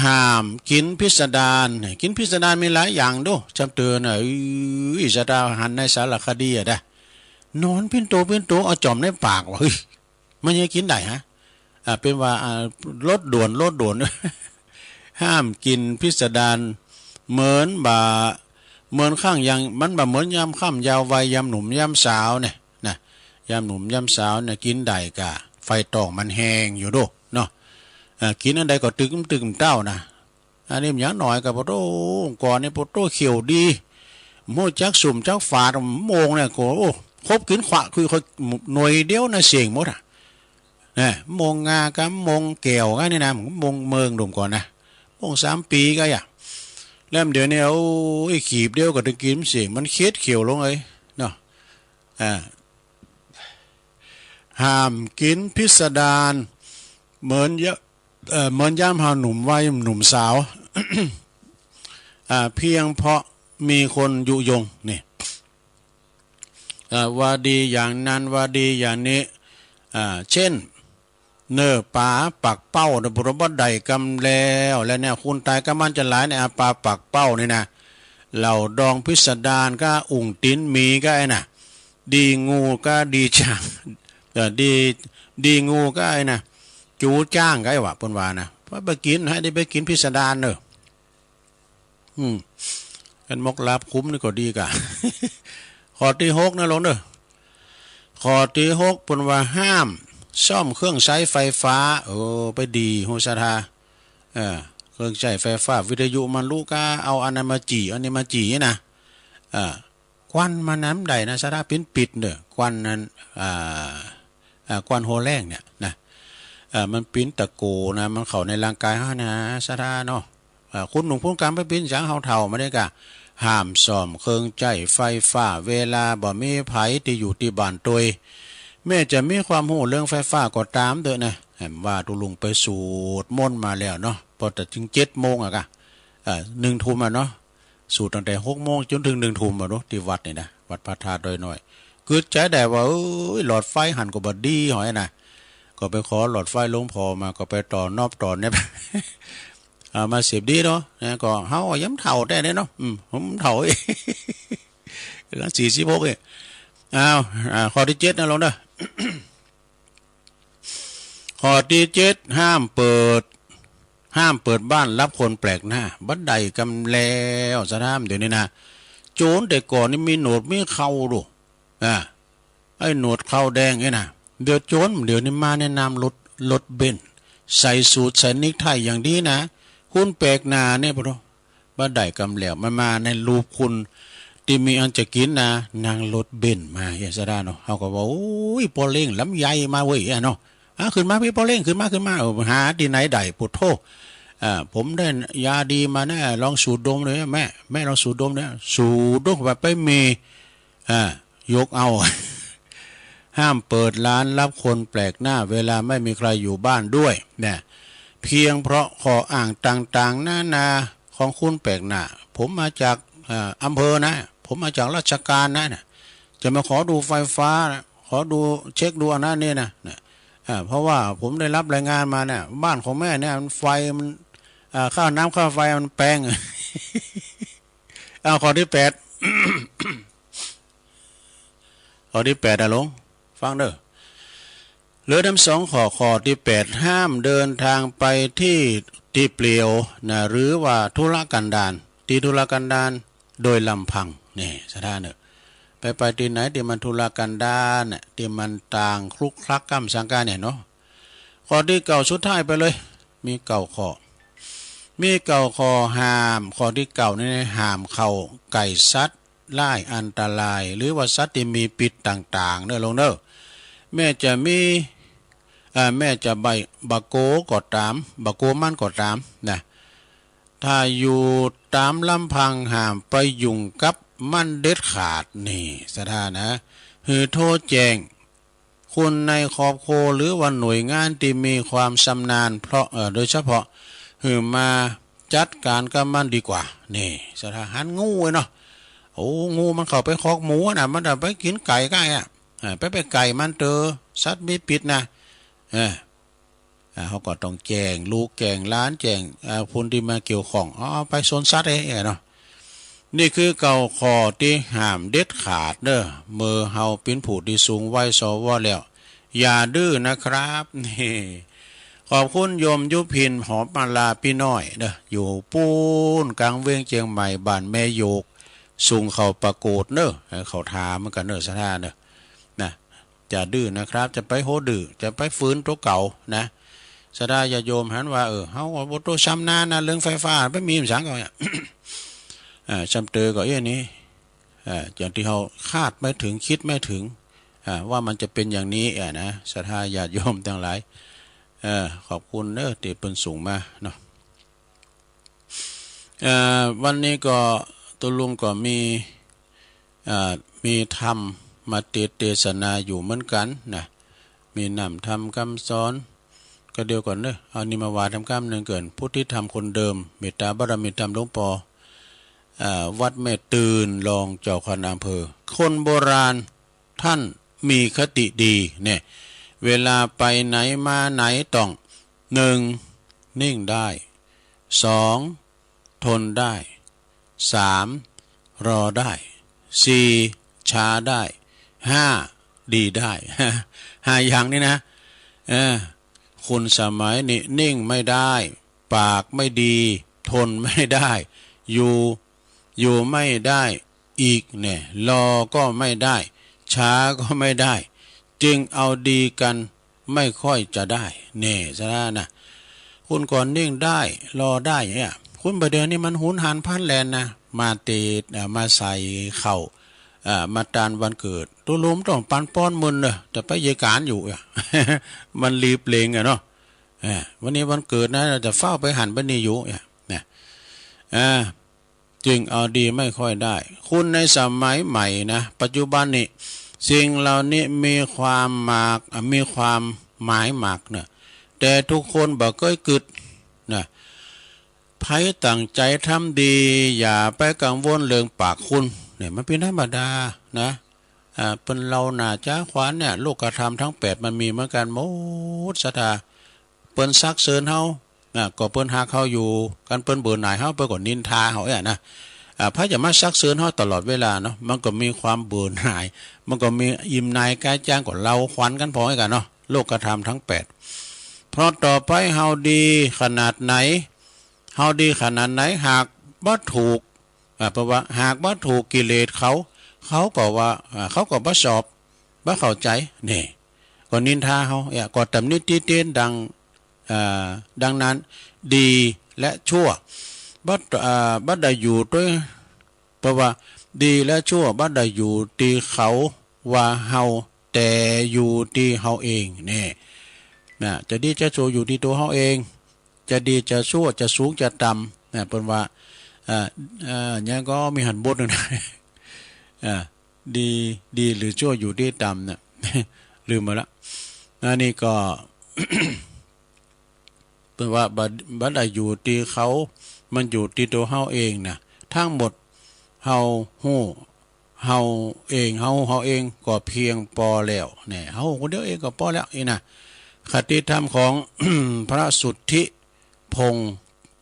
ห้ามกินพิสดารกินพิสดารมีหลายอย่างดูจำเตือนสดาหันในสารคดีได้นอนเป็นโตเอาจอมในปากว่าเฮ้ยมันยังกินได้ฮะเป็นว่ารถด่วน ห้ามกินพิสดารเหมือนข้างยังมันแบบเหมือนยำค่ำยาววัยยำหนุ่มยำสาวเนี่ยนะยำหนุ่มยำสาวเนี่ยกินได้กะไฟตองมันแห้งอยู่ดูเนาะกินอันใดก็ตึงเต้านะอันนี้อย่างหน่อยกับโปโต้ก่อนเนี่ยโปโต้เขียวดีโมจักสุ่มจักฝาดโมงเนี่ยโอ้ครบกินขวะคือเขาหน่วยเดียวนะเสียงหมดเนี่ยโมงงากับโมงแก้วกันนี่นะโมงเมืองดุมก่อนนะโมง3 ปีก็อย่างแล้วเดี๋ยวนี้ขีบเดียวก็ถึงกินเสียงมันเค็ดเขียวลงเลยเนาะห้ามกินพิสดารเหมือนย่ามหาหนุ่มวัยหนุ่มสาว เพียงเพราะมีคนยุยงนี่ว่าดีอย่างนั้นว่าดีอย่างนี้เช่นเนื้อป่าปักเป้าในบุรบัดใดกำแล้วและเนี่ยคุณตายก็มันจะหลายในปลาปักเป้านี่นะเหล่าดองพิสดารก็อุ่งติ้นมีก็ไอ้น่ะดีงูก็ดีช่างดีงูก็ไอ้น่ะจูจ้างก็ไอ้วะปนวานะเพราะไปกินให้ได้ไปกินพิสดารเนอะกันมกลาบคุ้มนี่ก็ดีกะ ข้อที่6นะลงเนอะข้อที่6ปนว่าห้ามซ่อมเครื่องใช้ไฟฟ้าไปดีโหสาธาเครื่องใช้ไฟฟ้าวิทยุมันลูกก็เอาอันนั้นมาจีอันนี้มาจีนะควันมาน้ำใดนะสาธาปิดเด้อควันนั้นควันโฮแรงเนี่ยนะมันปิ้นตะโกนะมันเข้าในร่างกายเฮานะสาธาเนาะคุณหนุ่มผู้การไปปิ้นสังเฮาเฒ่ามาได้กะห้ามซ่อมเครื่องใช้ไฟฟ้าเวลาบ่มีไผที่อยู่ที่บ้านตัวแม่จะมีความรู้เรื่องไฟฟ้าก็ตามเด้อนะแหมว่าตุลุงไปสูดมนต์มาแล้วเนาะพอแต่ถึง7 โมงกะ1 ทุ่มเนาะสูดตั้งแต่6 โมงจนถึง1 ทุ่มเนาะที่วัดนี่นะวัดพระธาตุดอยน้อยเกิดใจได้ว่าหลอดไฟหันก็บ่ดีหอยนะก็ไปขอหลอดไฟหลวงพ่อมาก็ไปต่อนอบต่อเนี่ย มาเสียบดีเนาะก็เฮาย้ำเฒ่าได้เนาะผมเฒ่าแล้ว46ข้อที่7นะลงเด้อ ข้อที่7ห้ามเปิด ห้ามเปิดบ้านรับคนแปลกหน้าบัดใดกำแล้วสะท่ามเดี๋ยวนี้นะโจรแต่ก่อนนี่มีหนวดมีเข่าดูไอ้หนวดเข่าแดงไอ้นะเดี๋ยวโจรเดี๋ยวนี้มาแนะนำรถเบนซ์ใส่สูทใส่นิกไทอย่างดีนะคุณแปลกหน้าเนี่ยปะบัดใดกำแล้วมันมาในรูปคุณที่มีอันจะกินนะนางรถเบนซ์มาเฮสดาเนาะเขาก็บอกโอ้ยปอเล้งลำไยมาเว้ยเนาะขึ้นมาพี่ปอเล้งขึ้นมาหาที่ไหนได้ปุถโธผมได้ยาดีมาแน่ลองสูดดมเลยแม่ลองสูดดมเนี่ยสูดดมแบบไปมียกเอา ห้ามเปิดร้านรับคนแปลกหน้าเวลาไม่มีใครอยู่บ้านด้วยเนี่ยเพียงเพราะขออ่างต่างๆนาของคุณแปลกหน้าผมมาจากอำเภอนะผมมาจากราชการนะจะมาขอดูไฟฟ้านะขอดูเช็คดูอันนั้นนี่นะเพราะว่าผมได้รับรายงานมาเนี่ยบ้านของแม่เนี่ยมันไฟมันค่าน้ำค่าไฟมันแพง ข้อที่8 ข้อที่8ลงฟังเด้อเหลือทั้ง2ข้อที่8ห้ามเดินทางไปที่เปลี่ยวนะหรือว่าธุรกันดารที่ธุรกันดารโดยลำพังนี่สถานเนอะไปที่ไหนที่มันธุรกันดารเนี่ยที่มันต่างคลุกคลักกำสังการเนี่ยเนาะข้อที่9สุดท้ายไปเลยมี9ข้อห้ามข้อที่9นี่ห้ามเข้าไก่สัตว์ไล่อันตรายหรือว่าสัตว์ที่มีพิษต่างๆเด้อลงเด้อแม่จะใบบะโกก็ตามบะโกมันก็ตามนะถ้าอยู่ตามลำพังห้ามไปยุ่งกับมันเด็ดขาดนี่สถานะคือโทษแจ้งคนในครอบครัวหรือว่าหน่วยงานที่มีความชำนาญเพราะโดยเฉพาะคือมาจัดการกับมันดีกว่านี่สถาหันงูเนาะโอ้งูมันเข้าไปคอกหมูนะมันไปกินไก่ใกล้ไปไก่มันเจอสัตว์มีพิษนะเขาก็ต้องแจ้งลูกแจ้งล้านแจ้งผู้ที่มาเกี่ยวข้องไปโซนสัตว์เนาะนี่คือข้อที่ห้ามเด็ดขาดเด้อเมื่อเฮาเป็นผู้ที่สูงวัยสวแล้วอย่าดื้อนะครับนี่ขอบคุณโยมยุพินหอมมาลาพี่น้อยเด้ออยู่ปูนกลางเวียงเชียงใหม่บ้านแม่โยกสูงเขาประโกดเด้อเขาทามันกันเด้อสถานเด้อนะจะดื้อนะครับจะไปโหดื้อจะไปฟื้นตัวเก่านะสดาอย่าโยมหันว่าเฮาบ่ตัวชำนาญนะเรื่องไฟฟ้าไม่มีสังก็จำเตอก็อย่างนี้อย่างที่เขาคาดไม่ถึงคิดไม่ถึงว่ามันจะเป็นอย่างนี้นะศรัทธาญาติโยมทั้งหลายขอบคุณเด้อที่เป็นสูงมาเนาะวันนี้ก็ตุลุงก็มีธรรมมาเทศนาอยู่เหมือนกันนะมีนำธรรมคำสอนก็เดียวก่อนเด้อเอานี่มาว่าทำคำหนึ่งเกินพุทธิธรรมคนเดิมเมตตาบารมีธรรมหลวงปอวัดแม่ตื่นรองเจ้าคณะอำเภอคนโบราณท่านมีคติดีเนี่ยเวลาไปไหนมาไหนต้อง1นิ่งได้2ทนได้3รอได้4ช้าได้5ดีได้5อย่างนี้นะคุณสมัยนี้นิ่งไม่ได้ปากไม่ดีทนไม่ได้อยู่ไม่ได้อีกเนี่ยรอก็ไม่ได้ช้าก็ไม่ได้จึงเอาดีกันไม่ค่อยจะได้เนี่ยซะนะคุณก่อนนิ่งได้รอได้เนี่ยคุณประเดี๋ยวนี้มันหุนหันพันแลนนะมาเตดมาใส่เข่ามาตานวันเกิดตัวลุมต้องปันป้อนมึนเลยแต่ไปเยการอยู่มันรีบเลงเนาะวันนี้วันเกิดนะจะเฝ้าไปหันไปนี่อยู่เนี่ยจึงเอาดีไม่ค่อยได้คุณในสมัยใหม่นะปัจจุบันนี้สิ่งเหล่านี้มีความหมายหมากเนี่ยแต่ทุกคนบอกเคยกึดนะไผตั้งใจทำดีอย่าไปกังวลเรื่องปากคุณเนี่ยมันเป็นธรรมดานะเป็นเราหน้าจ้าขวานเนี่ยโลกธรรมทั้ง8มันมีเหมือนกันหมดศรัทธาเปิ้นซักเซินเฮาก็เปิ้นหาเขาอยู่กันเปิ้นเบื่อหน่ายเฮาเปิ้นก็นินทาเฮานะพระจะมาซักเซินเฮาตลอดเวลาเนาะมันก็มีความเบื่อหน่ายมันก็มีอิ่มนายกายจ้างก็เราขวัญกันพอให้กันเนาะโลกธรรมทั้ง8 เพราะต่อไปเฮาดีขนาดไหนเฮาดีขนาดไหนหากบ่ถูกเพราะว่าหากบ่ถูกกิเลสเขาก็ว่าเขาก็บ่ชอบบ่เข้าใจนี่ก็นินทาเฮาก็ตำหนิติเตียนดังนั้นดีและชั่วบ่ได้อยู่ด้วยเพราะว่าดีและชั่วบ่ได้อยู่ที่เขาว่าเฮาแต่อยู่ที่เฮาเองนี่นะจะดีจะชั่วอยู่ที่ตัวเฮาเองจะดีจะชั่วจะสูงจะต่ำนะเพิ่นว่าเนี่ยก็มีหันบทนึงนะดีหรือชั่วอยู่ที่ต่ำนะลืมมาละนี่ก็ เป็นว่าบัดได้อยู่ที่เขามันอยู่ที่ตัวเฮาเองนะทั้งหมดเฮาฮู้เฮาเองเฮาเองก็เพียงพอแล้วเนี่ยเฮาคนเดียวเองก็พอแล้วนี่นะคติธรรมของ พระสุทธิพงศ์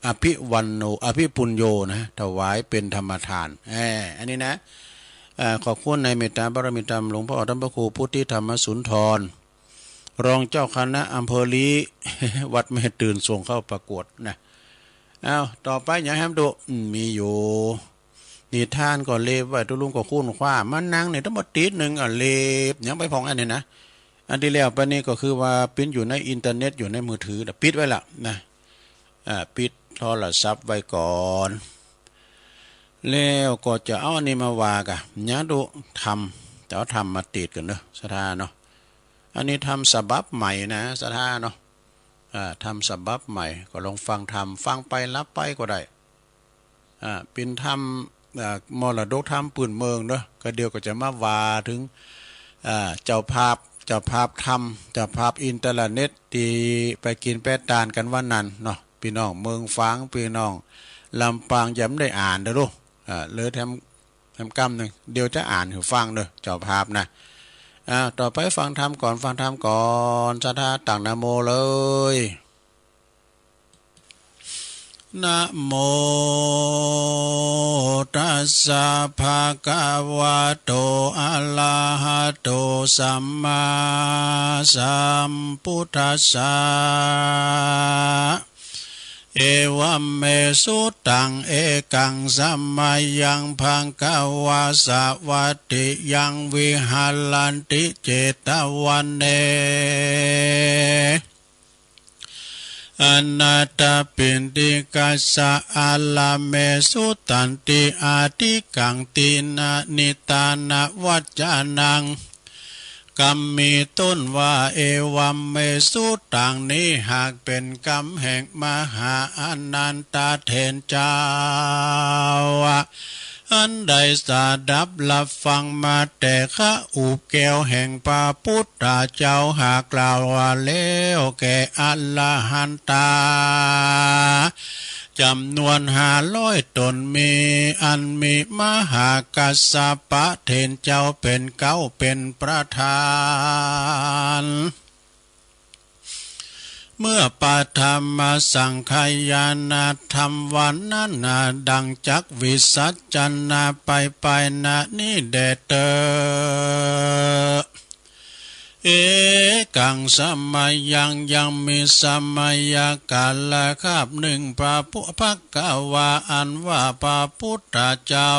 อภิวันโนอภิปุญโญนะถวายเป็นธรรมทานอันนี้นะขอบคุณในเมตตาบารมีธรรมหลวงพ่อท่านพระครูพุทธิธรรมสุนทรรองเจ้าคณะอำเภอลี วัดแม่ตื่นส่งเข้าประกวดนะเอาต่อไปอย่าให้ดูมีอยู่นิทานก็เล็บไว้ตุลุงก็คุ้นคว้ามันนั่งเนี่ยต้องมาติดหนึ่งเล็บยังไปพองอันนี้นะอันที่แล้วไปนี่ก็คือว่าปิ้นอยู่ในอินเทอร์เน็ตอยู่ในมือถือปิดไว้ละนะปิดโทรศัพท์ไว้ก่อนแล้วก็จะเอาอันนี้มาว่ากันอย่าดูทำแต่ว่าทำมาติดกันเนอะสถานเนาะอันนี้ทำฉบับใหม่นะสถานเนาะทำฉบับใหม่ก็ลองฟังฟังไปรับไปก็ได้เป็นทำมรดกทำปืนเมืองเนอะก็เดียวก็จะมาว่าถึงเจ้าภาพทำเจ้าภาพอินเทอร์เน็ตที่ไปกินแปะตานกันวันนั้นเนาะพี่น้องเมืองฟังพี่น้องลำปางย้ำได้อ่านเด้อลูกเลยทำกรรมหนึ่งเดี๋ยวจะอ่านให้ฟังเด้อเจ้าภาพนะต่อไปฟังธรรมก่อนสาธาตั้งนะโมเลยนะโมตัสสะภะคะวะโตอะระหะโตสัมมาสัมพุทธัสสะเอวัมเมสุตังเอกังสัมมายังพังกวาสวัตติยังวิหารันติเจตวันเนอนาตปินติกัสสะอาลาเมสุตันติอาทิกังตินะนิตานะวัจจานังกรรมมีต้นว่าเอวัมเมสุตังนี้หากเป็นกรรมแห่งมหาอนันตเถรเจ้าอันใดสดับรับฟังมาแต่ข้าอุบแก้วแห่งพระพุทธเจ้าหากกล่าวว่าแล้วแก่อรหันตาจำนวน500 ตนมีอันมีมหากัสสปะเถรเจ้าเป็นเก้าเป็นประธานเมื่อปาธรรมสังขยานาธรรมวันนั้นดังจักวิสัชจันนาไปนานี้เดเตอเอกังสมัยยังมีสมัยกาลคาบหนึ่งพระพุทธกวาอันว่าพระพุทธเจ้า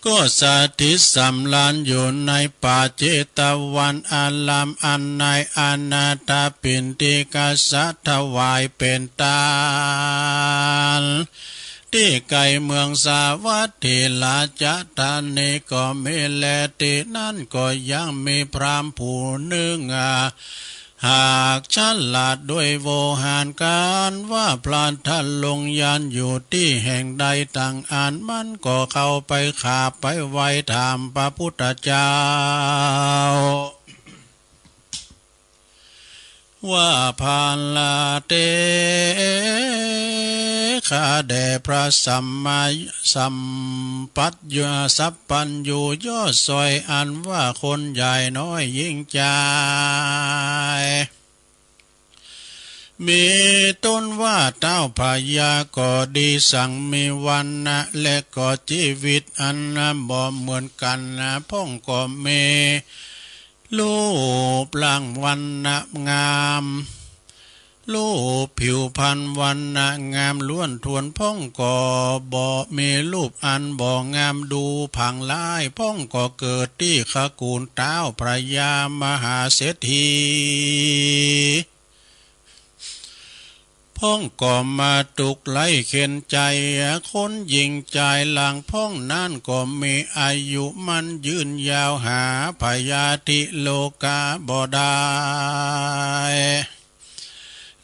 ก็สถิตสำราญอยู่ในป่าเจตวันอารามอันในอนาถปิณฑิกษัตริย์ถวายเป็นทานที่ไกลเมืองสาวัตถีลาจะตานีก็มีแลตินั่นก็ยังมีพรามผู้หนึ่งหากฉลาดด้วยโวหารการว่าพลานท่านลงยานอยู่ที่แห่งใดต่างอ่านมันก็เข้าไปขาไปไว้ถามพระพุทธเจ้าว่าพานลาเตข้าแด่พระสัมมาสัมปัญญะสัพพัญญูยอดซอยอันว่าคนใหญ่น้อยยิ่งใจมีต้นว่าเต้าพญาก็ดีสั่งมีวันนะและก็ชีวิตอันบ่เหมือนกันนะพ่องก็มี รูปร่างวันนะงามรูปผิวพรรณวันนะงามล้วนทวนพ่องก่อบ่มีรูปอันบ่งามดูผังลายพ่องก่อเกิดที่ขกูลเต้าพระยามหาเศรษฐีพ่องก่อมาตุกไล่เข็นใจคนยิงใจหลังพ่องนั่นก็มีอายุมันยืนยาวหาพยาธิโลกาบ่ได้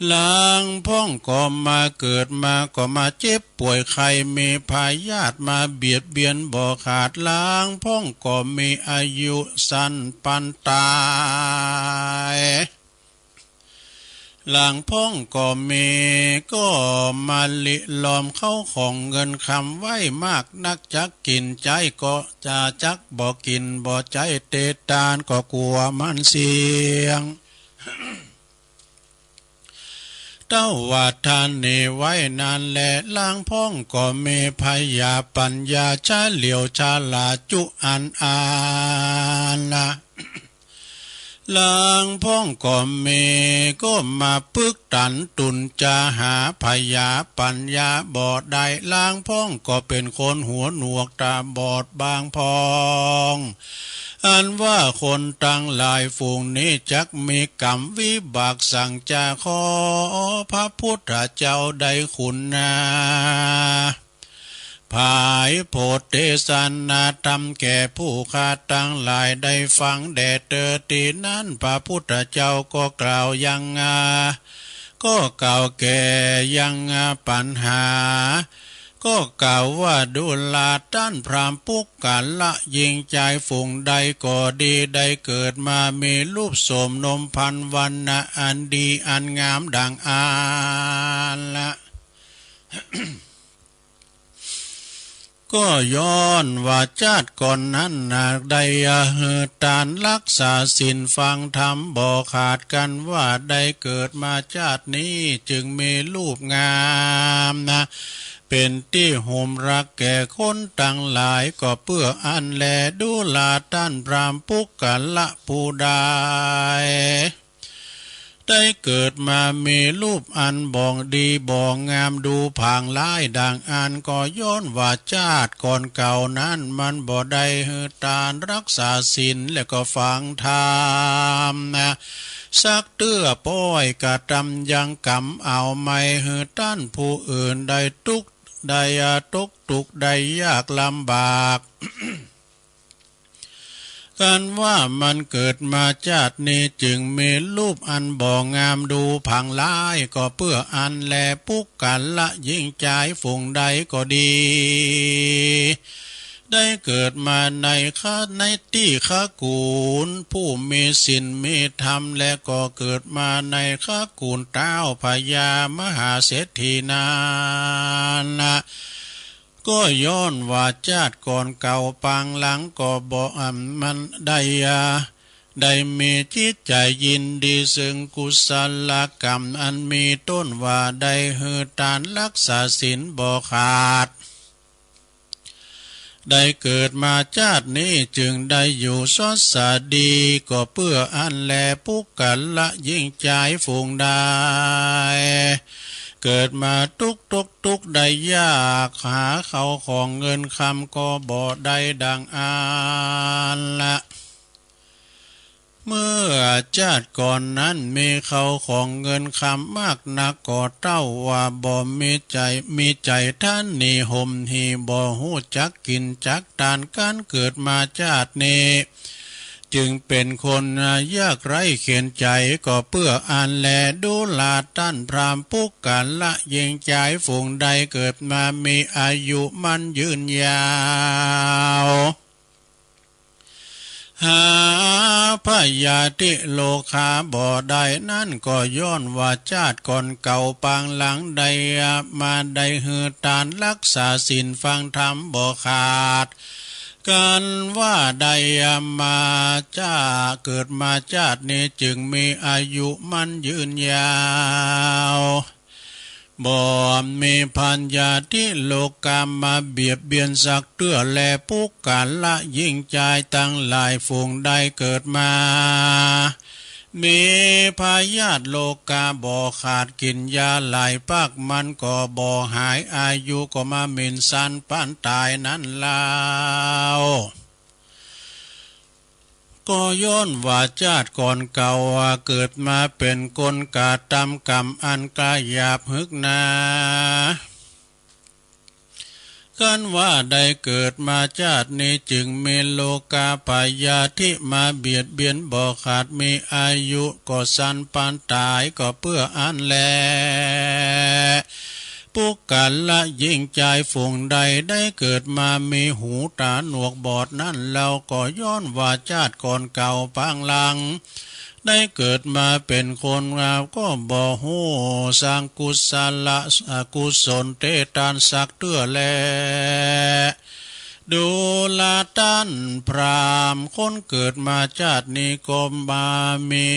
หลังพ่องก็มาเกิดมาก็มาเจ็บป่วยใครมีพยาธิมาเบียดเบียนบ่ขาดหลังพ่องก็มีอายุสั้นปันตายหลังพ่องก็มีก็มาลิลอมเข้าของเงินคำไว้มากนักจักกินใจก็จะจักบ่กินบ่ใจเตตานก็กลัวมันเสียงเต้าว่าทานเนไว้นานแลล้างพ่องก็เมพยาปัญญาชาเหลียวชาลาจุอันอาละล้างพ่องก็เมก็มาปึกตันตุนจะหาพยาปัญญาบอดได้ล้างพ่องก็เป็นคนหัวหนวกตาบอดบางพองอันว่าคนตั้งหลายฝูงนี้จักมีกรรมวิบากสั่งจะขอพระพุทธเจ้าได้คุณนาภายโพธิสันนาธรรมแก่ผู้ขาดตั้งหลายได้ฟังแด่เตอตีนั้นพระพุทธเจ้าก็กล่าวยังก็กล่าวแก่ยังปัญหาก็กล่าวว่าดูลาต้านพรามปุกกันละยิงใจฝูงใดก็ดีได้เกิดมามีรูปโสมนมพันวันนะอันดีอันงามดังอาละ ก็ย้อนว่าชาติก่อนนั้นนาได้ตานรักษาศีลฟังธรรมบ่ขาดกันว่าได้เกิดมาชาตินี้จึงมีรูปงามนะเป็นที่โหมรักแก่คนตั้งหลายก็เพื่ออันแลดูลาต้านพรามปุกกันละผู้ใดได้เกิดมามีรูปอันบ่องดีบ่องงามดูผางลายดังอันก็ย้อนว่าชาติก่อนเก่านั้นมันบ่ได้ตานรักษาศีลและก็ฟังธรรมนะสักเตื้อป้อยกะทำยังกำเอาไม่ต้านผู้อื่นได้ทุกได้ตุกได้ยากลำบาก กันว่ามันเกิดมาชาตินี้จึงมีรูปอันบ่งามดูผังลายก็เพื่ออันแลปุกกันละยิ่งใจฝูงใดก็ดีได้เกิดมาในที่ขกูลผู้มีศีลมีธรรมและก็เกิดมาในขกูลเต้าพญามหาเศรษฐีนานะก็ย้อนว่าชาติก่อนเก่าปางหลังก็บ่มันได้มีจิตใจยินดีซึ่งกุศลกรรมอันมีต้นว่าได้ตานรักษาศีลบ่ขาดได้เกิดมาชาตินี้จึงได้อยู่สดสดีก็เพื่ออันแลปุกกันละยิ่งใจฝูงได้เกิดมาตุกได้ยากหาเขาของเงินคำก็บ่ได้ดังอ่านละเมื่อชาติก่อนนั้นมีเขาของเงินคำมากนักก็เต้าว่าบ่มีใจท่านนี่ห่มหีบ่หูจักกินจักทานการเกิดมาชาตินี้จึงเป็นคนยากไร้เขียนใจก็เพื่ออ่านแลดูลาต้านพรามปุกกันละยิงใจฝูงใดเกิดมามีอายุมันยืนยาวหาพยาธิโลคาบ่ได้นั่นก็ย้อนว่าชาติก่อนเก่าปางหลังใดมาได้ตานรักษาศีลฟังธรรมบ่ขาดกันว่าได้มาเกิดมาชาตินี้จึงมีอายุมันยืนยาว บ่มีพัญญาที่โลกามาเบียดเบียนสักเตื้อแลผู้กาละยิ่งใจตั้งหลายฝูงได้เกิดมามีพยาธิโลกาบ่ขาดกินยาหลายปากมันก็บ่หายอายุก็มาหมิ่นสันปานตายนั้นแล้วก็ย้อนว่าชาติก่อนเก่าเกิดมาเป็นคนกาตำกรรมอันกายหยาบฮึกนากันว่าได้เกิดมาชาตินี้จึงมีโลกาพยาธิมาเบียดเบียนบ่ขาดมีอายุก็สันปานตายก็เพื่ออันแลปุกกาละยิ่งใจฝูงใดได้เกิดมามีหูตาหนวกบอดนั่นเราก็ย้อนว่าชาติก่อนเก่าปางหลังได้เกิดมาเป็นคนเราก็บ่ฮู้สร้างกุศลกุศลเตตานสักเตื้อแลดูลาตันพรามคนเกิดมาชาตินี้ก็มามี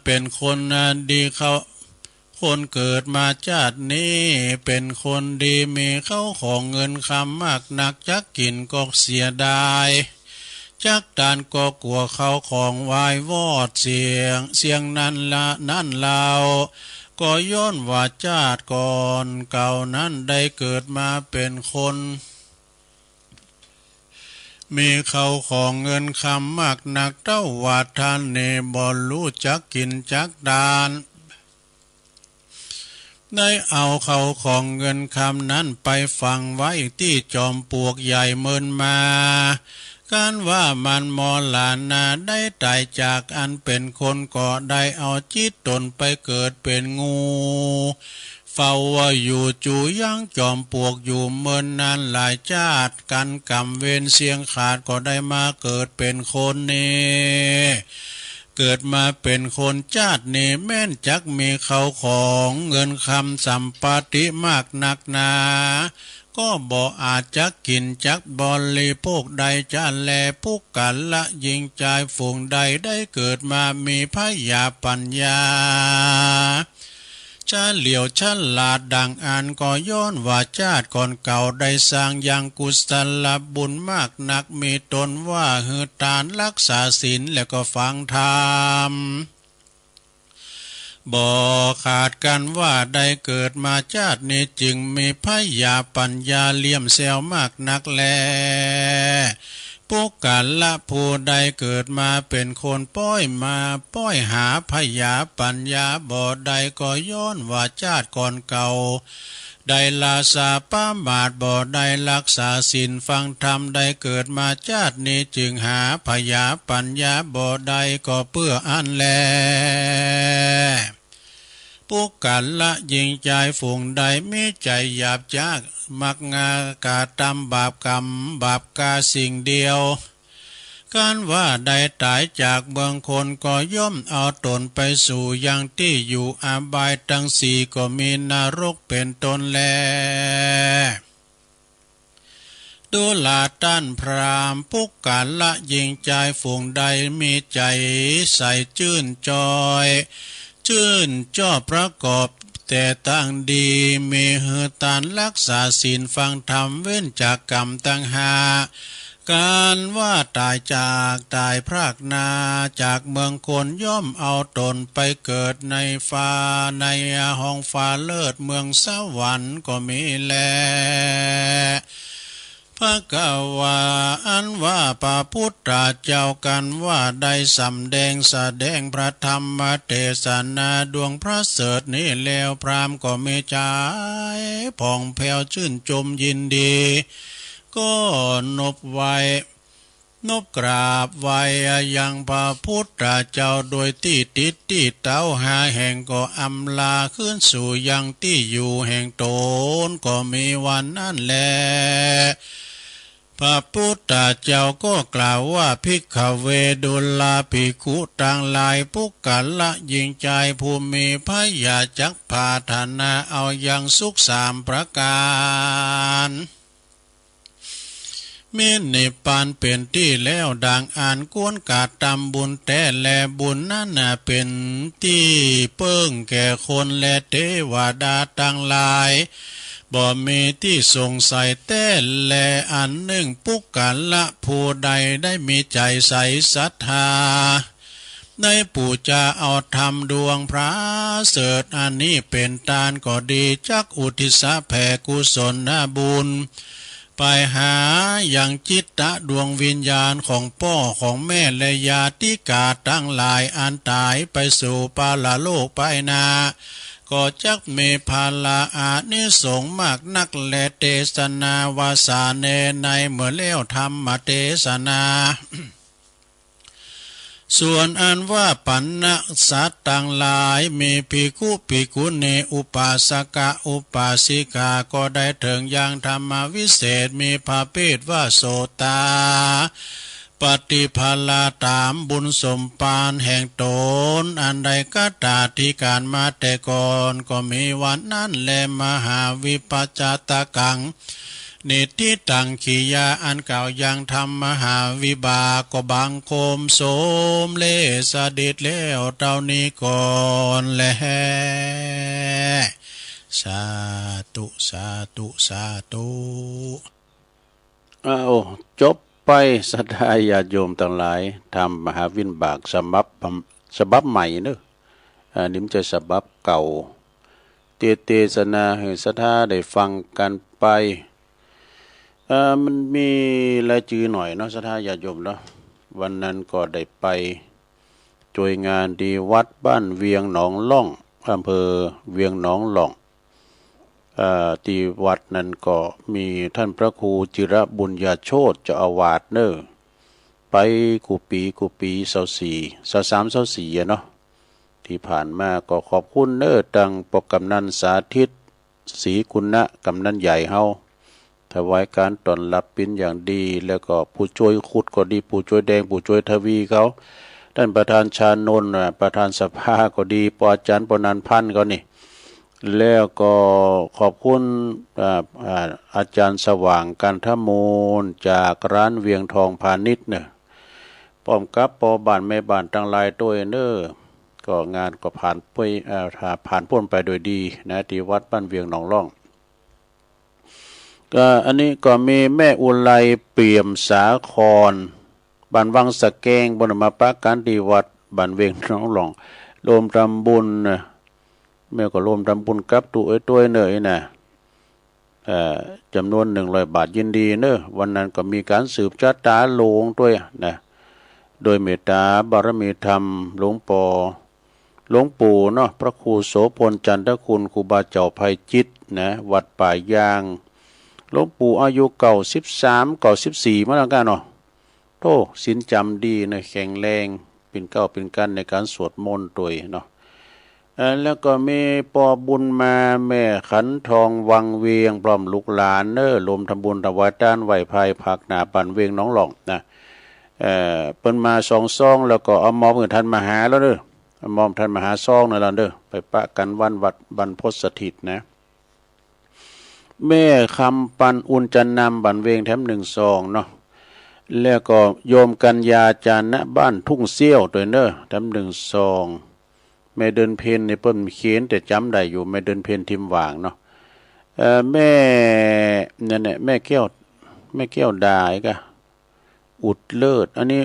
เป็นคนดีเขาคนเกิดมาชาตินี้เป็นคนดีมีเข้าของเงินคำมากนักจักกินก็เสียดายจักดานก็กลัวเขาของวายวอดเสียงนั้นละนั่นเราก็ย้อนว่าชาติก่อนเก่านั้นได้เกิดมาเป็นคนมีเขาของเงินคำมากนักเต้าว่าท่านเนบ่รู้จักกินจักดานได้เอาเขาของเงินคำนั้นไปฝังไว้ที่จอมปลวกใหญ่เมินมาการว่ามันมอลานาได้ตายจากอันเป็นคนก็ได้เอาจิตตนไปเกิดเป็นงูเฝ้าว่าอยู่จูยังจอมปลวกอยู่เมินนานหลายชาติกันกรรมเวรเสียงขาดก็ได้มาเกิดเป็นคนนี้เกิดมาเป็นคนชาตินี้แม่นจักมีเขาของเงินคำสัมปติมากนักหนาก็บ่อาจจักกินจักบริโภคใดจะแลปุกกันละยิงใจฝูงใดได้เกิดมามีพยาปัญญาจะเหลียวฉลาดดังอันก็ย้อนว่าชาติก่อนเก่าได้สร้างยังกุศลบุญมากนักมีตนว่าหือตานรักษาศีลแล้วก็ฟังธรรมบ่ขาดกันว่าได้เกิดมาชาตินี้จึงมีพยาปัญญาเลี่ยมแซวมากนักแลปุกกาละผู้ใดเกิดมาเป็นคนป้อยหาพยาปัญญาบ่ใดก็ย้อนว่าชาติก่อนเก่าได้ลาสาป้ามาดบ่ได้รักษาศีลฟังธรรมได้เกิดมาชาตินี้จึงหาพยาปัญญาบ่ใดก็เพื่ออันแลปุกกันละยิงใจฝูงใดมีใจหยาบจักมักงากาตำบาปกรรมบาปกาสิ่งเดียวการว่าได้ตายจากเมืองคนก็ย่อมเอาตนไปสู่ยังที่อยู่อาบายทั้งสี่ก็มีนรกเป็นตนแลดูลาตันพรามปุกกันละยิงใจฝูงใดมีใจใสชื่นจอยชื่นชอบประกอบแต่ตั้งดีมีหือตานรักษาศีลฟังธรรมเว้นจากกรรมตั้งหาการว่าตายจากตายพรากนาจากเมืองคนย่อมเอาตนไปเกิดในฟ้าในห้องฟ้าเลิศเมืองสวรรค์ก็มีแลพระกาวาอันว่าพระพุทธเจ้ากันว่าได้สำแดงพระธรรมเทศนาดวงพระเสด็จนี้แล้วพรามก็มีใจผ่องแผ้วชื่นชมยินดีก็นบกราบไหว้ยังพระพุทธเจ้าโดยที่ติดที่เต้าหาแห่งก็อำลาขึ้นสู่ยังที่อยู่แห่งตนก็มีวันนั้นแลพระพุทธเจ้าก็กล่าวว่าภิกขเวดุลาภิกขุต่างหลายปุกกัลละยิงใจภูมิพยาจักพาธนาเอายังสุขสามประการ มีนิพพานเป็นที่แล้วดังอ่านกวนกาตำบุญแต่แลบุญนั้นน่ะเป็นที่เปิ้งแก่คนและเทวดาทั้งหลายบ่มีที่สงสัยแต่แลอันหนึ่งปุกกันละผู้ใดได้มีใจใสศรัทธาในปู่จะเอาธรรมดวงพระเสริฐอันนี้เป็นทานก็ดีจักอุทิศแผ่กุศลบุญไปหาอย่างจิตตะดวงวิญญาณของพ่อของแม่และญาติกาทั้งหลายอันตายไปสู่ปาลโลกไปนาก็จักมีภาลาอานิสงส์มากนักและเทศนาวาสาเนในเมื่อเลี้ยวธรรมเทศนา ส่วนอันว่าปัณณสัตว์ต่างหลายมีภิกขุภิกขุณีอุปาสกะอุปาสิกาก็ได้ถึงอย่างธรรมวิเศษมีพระเพศว่าโสตาปฏิภาลาตามบุญสมปานแห่งตนอันใดก็ตาที่การมาแต่ก่อนก็มีวันนั้นแลมหาวิปัจจตกังนิติตังขียาอันเก่ายังทำมหาวิบากก็บังคมโสมเลสดิดแล้วเท่านี้ก่อนแลสาธุสาธุสาธุจบไปสัทธาญาติโยมทั้งหลายทำมหาวิบากฉบับใหม่เนอะนี่มันจะฉบับเก่าเทศนาให้สัทธาได้ฟังกันไปมันมีรายชื่อหน่อยเนาะสัทธาญาติโยมเนาะวันนั้นก็ได้ไปช่วยงานที่วัดบ้านเวียงหนองล่องอำเภอเวียงหนองล่องที่วัดนั้นก็มีท่านพระครูจิรบุญญาโชติเจ้าอาวาสเนอะไปกูปี24 เนาะที่ผ่านมาก็ขอบคุณเนอะดังปกกำนันสาธิตศรีคุณะกำนันใหญ่เฮาถวายการต้อนรับเป็นอย่างดีแล้วก็ผู้ช่วยขุดก็ดีผู้ช่วยแดงผู้ช่วยทวีเขาท่านประธานชานนท์ประธานสภาก็ดีปอาจารย์ปนันพันธ์ก็นี่แล้วก็ขอบคุณอาจารย์สว่างกันทมูลจากร้านเวียงทองพาณิชย์เนี่ยป้อมกับปอบ้านแม่บ้านตั้งหลายตัวเนอก็งานก็ผ่านพ้นไปโดยดีนะที่วัดบ้านเวียงหนองล่องก็อันนี้ก็มีแม่อุไรเปี่ยมสาครบ้านวังสะแกงบนมาปะกันที่วัดบ้านเวียงหนองล่องรวมทำบุญแม่ก็รวมทำบุญกับตัวเนยนะจำนวน100 บาทยินดีเนอะวันนั้นก็มีการสืบชะตาหลวงด้วยนะโดยเมตตาบารมีธรรมหลวงปู่เนาะพระครูโสพลจันทคุณครูบาเจ้าภัยจิตนะวัดป่ายางหลวงปู่อายุ14มาแล้วกันเนาะโตศีลจำดีนะแข็งแรงเป็นกันในการสวดมนต์ตัวเนาะแล้วก็มีปอบุญมาแม่ขันทองวังเวียงพร้อมลูกหลานรวมทำบุญถวายทานไหว้พายผักหนาปันเวียงน้องหลองนะเปิ้นมา2 ซองแล้วก็เอามอบเงินท่านมหาแล้วเด้อมอบท่านมหาซองนั่นล่ะเด้อไปปะกันวันวัดบรรพตสถิตนะแม่คำปันอุ่นจันนำบันเวงแถม1 ซองเนาะแล้วก็โยมกัญญาจารย์ณบ้านทุ่งเซี่ยวตัวเด้อแถม1 ซองแม่เดินเพนในเปิ้นเขียนแต่จำได้อยู่แม่เดินเพนทิมหว่างเนาะแม่นั่นแหละแม่แก้วดาอีกะอุดเลิศอันนี้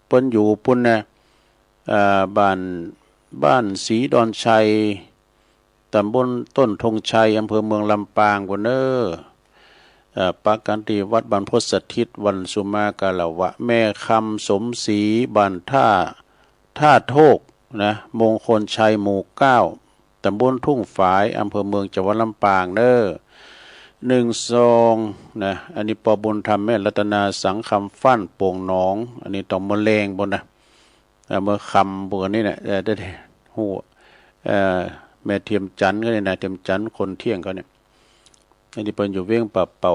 เปิ้นอยู่ปุ่นนะบ้านศรีดอนชัยตำบลต้นธงชัยอำเภอเมืองลำปางพุ่นเด้อปากันที่วัดบรรพตสถิตวันสุมากาลวะแม่คำสมศรีบ้านท่าโทกนะมงคลชัยหมู่9ตำบลทุ่งฝายอำเภอเมืองจังหวัดลำปางเด้อ1 ซองนะอันนี้ปอบุญธรรมแม่รัตนาสังคำฟั่นโป่งหนองอันนี้ต้องมะเร็งบนนะเมื่อคำพวกนี้เนี่ยได้หูแม่เทียมจันทร์ก็เนี่ยนะเทียมจันทร์คนเที่ยงเขาเนี่ยอันนี้เป็นอยู่เวียงป่าเป่า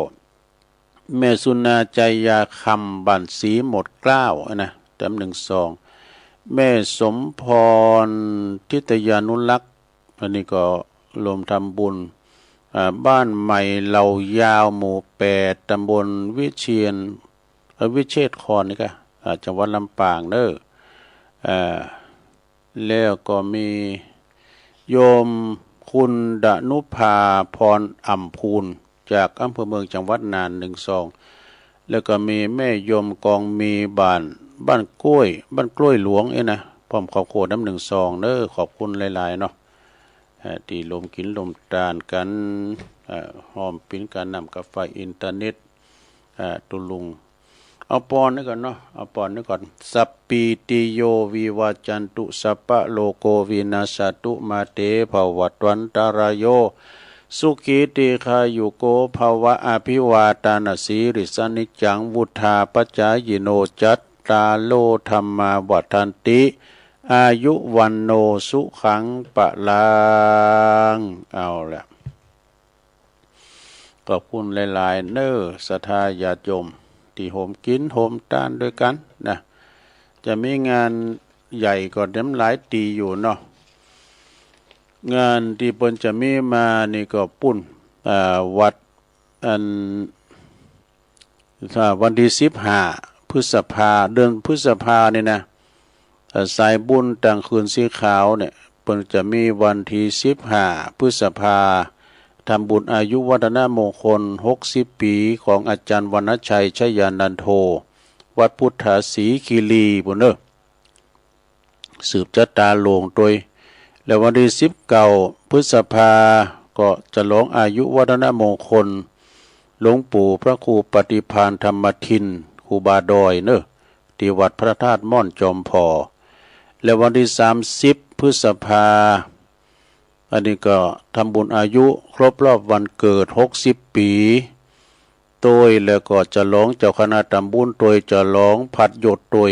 แม่สุนาใจยาคำบันสีหมดเกล้านะจำ1 ซองแม่สมพรทิตยานุรักษ์อันนี้ก็รวมทำบุญบ้านใหม่เหล่ายาวหมู่8ตำบลวิเชียน วิเชษฐ์คอนนี่ก็จังหวัดลำปางเด้อแล้วก็มีโยมคุณดนุภาพรอ่ำพูนจากอำเภอเมืองจังหวัดน่าน12แล้วก็มีแม่โยมกองมีบ้านกล้วยหลวงนะพร้อมครอบครัวน้ำ12เด้อขอบคุณหลายๆเนาะที่ลมกินลมตานกันหอมปิ้นกันนำกับไฟอินเทอร์เน็ตตุลุงเอาปอนนี่ก่อนเนาะเอาปอนนี่ก่อนสัพปีติโยวิวาจันตุสัพพะโลโกวินาศตุมาเตภวัตวันตารายโยสุขีติขายุโกภวะอภิวาตานาสีริสนิจังวุธาปัจจายโนจัตตาโลธรรมาวัฏันติอายุวันโนสุขังปะลังเอาละขอบคุณหลายๆเน้อศรัทธาญาติโยมที่โหมกินโหมตานด้วยกันนะจะมีงานใหญ่ก็น้ำหลายตีอยู่เนาะงานที่เปิ้นจะมีมานี่ก็ปุ่นวัดวันที่15พฤษภาเดือนพฤษภานี่นะสายบุญต่างคืนสีขาวเนี่ยเปิ้นจะมีวันที่15พฤษภาทำบุญอายุวัฒนมงคล60ปีของอาจารย์วรรณชัยชยานันโทวัดพุทธศรีคีรีบุญเนอสืบชะตาโลงโดยแล้ววันที่19พฤษภาก็จะหลงอายุวัฒนมงคลหลวงปู่พระครูปฏิภาณธรรมทินครูบาดอยเนอที่วัดพระธาตุม่อนจอมพอและวันที่30พฤษภาอันนี้ก็ทำบุญอายุครบรอบวันเกิด60ปีโดยแล้วก็จะร้องเจ้าคณะตำบลโดยจะร้องผัดหยดโดย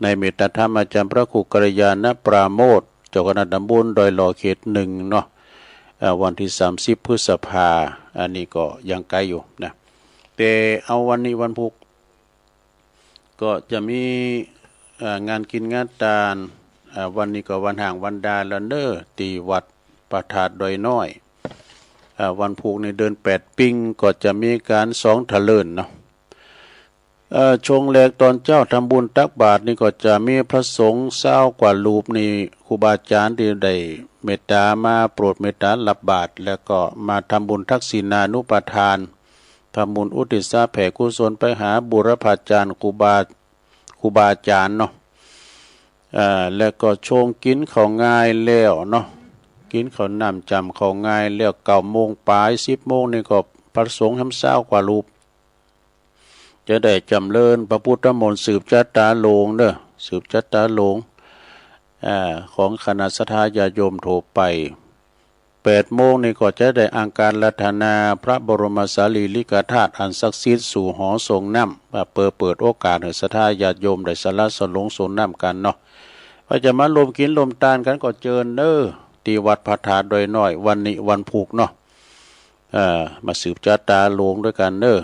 ในเมตตาธรรมอาจารย์พระครูกัลยาณปราโมทย์เจ้าคณะตำบลโดยหล่อเขต1เนาะวันที่30พฤษภาอันนี้ก็ยังไกลอยู่นะแต่เอาวันนี้วันพุธก็จะมีงานกินงานทานวันนี้ก็วันห่างวันดาแล้วเนอตีวัดประทาดดอยน้อยวันพุธในเดือน8ปิงก็จะมีการ2ทะเลินเนาะชงแรกตอนเจ้าทำบุญตักบาตรนี่ก็จะมีพระสงฆ์20กว่ารูปนี่ครูบาอาจารย์ที่ได้เมตตามาโปรดเมตตารับบาตรแล้วก็มาทำบุญทักษิณานุปทานทำบุญอุทิศแผ่กุศลไปหาบุรพาจารย์ครูบาอาจารย์เนาะแล้วก็ชงกินข้าวง่ายแล้วเนาะกินข้าวน้ำจำข้าวง่ายแล้ว9 โมงปลาย10 โมงนี่ก็พระสงฆ์20กว่ารูปจะได้จำเริญพระพุทธมนต์สืบชะตาโลงเด้อสืบชะตาโลงของคณะศรัทธาญาติโยมโทรไป8 โมงนี่ก็จะได้อังการรัตนาพระบรมสารีริกธาตุอันศักดิ์สิทธิ์สู่หอทรงน้ำเปิดโอกาสให้ศรัทธาญาติโยมได้สละสลงสนน้ำกันเนาะก็จะมาลมกินลมตานกันก็เจิญเด้อที่วัดพระธาตุดอยน้อยวันนี้วันพุธเนาะมาสืบชะตาโลงด้วยกันเด้อ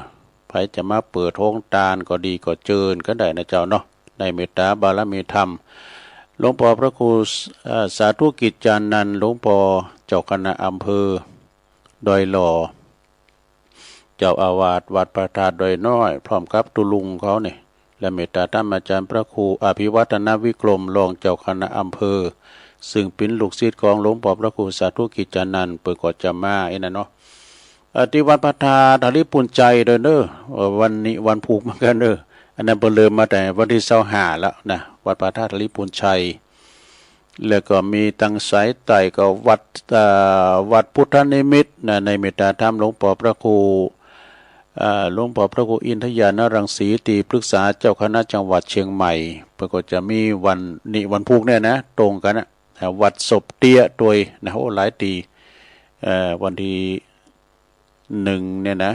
ใครจะมาเปิดห้องตาลก็ดีก็เจิญก็ได้นะเจ้าเนาะในเมตตาบารมีธรรมหลวงพ่อพระครูสาธุกิจจานันท์หลวงพ่อเจ้าคณะอำเภอดอยหล่อเจ้าอาวาสวัดพระธาตุดอยน้อยพร้อมกับตุลุงเขาเนี่ยและเมตตาธรรมอาจารย์พระครูอภิวัฒนวิกรมรองเจ้าคณะอำเภอซึ่งเป็นลูกศิษย์ของหลวงพ่อพระครูสาธุกิจจานันท์เปิดกอดจะมาไอ้นั่นเนาะที่วัดพระธาตุริปุญใจเด้อวันนี้วันพุธเหมือนกันเด้ออันนั้นเปิดเริ่มมาแต่วันที่25แล้วนะวัดพระธาตุริปุญชัยแล้วก็มีตังสายไต่ก็วัดพุทธนิมิตรนะในเมตตาธรรมหลวงพ่อพระครูอินทยานรังสีตีปรึกษาเจ้าคณะจังหวัดเชียงใหม่เพื่อก็จะมีวันพุธเนี่ยนะตรงกันนะวัดศพเตี้ยโดยนะโอ้หลายตีวันที่1เนี่ยนะ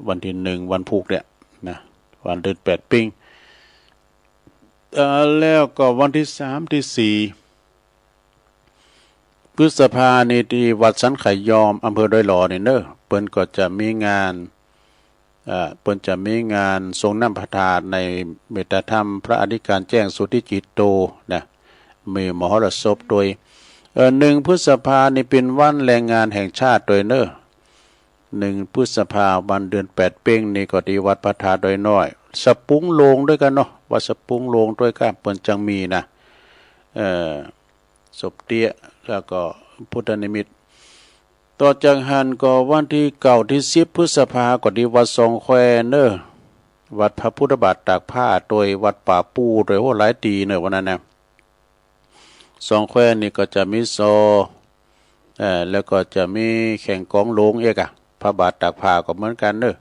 วันที่1วันพุธเนี่ยนะวันเดือน8ปิงแล้วก็วันที่3ที่4พฤษภานี่ที่วัดสันไขยอมอำเภอดอยหล่อนี่เนอะเปิ้นก็จะมีงานทรงน้ำพระธาตุในเมตตาธรรมพระอธิการแจ้งสุทธิจิตโตนะมีมหรสพโดย1 พฤษภานี่เป็นวันแรงงานแห่งชาติโดยเนอะ 1 พฤษภาวันเดือน8เป้งนี่ก็ที่วัดพระธาตุดอยน้อยสปุงโลงด้วยกันเนาะวัดสปุงโลงด้วยกันเปิ้นจังมีนะศพเตี้ยแล้วก็พุทธนิมิตต่อจากหันก็วันที่9ที่10พฤษภาก็ที่วัดสองแควเนอวัดพระพุทธบาทตากผ้าโดยวัดป่าปูโดยโหหลายตีเนอวันนั้นนะสองแควนี่ก็จะมีโซแล้วก็จะมีแข่งกองโลงเอกอะพระบาทตากผ้าก็เหมือนกันเนอ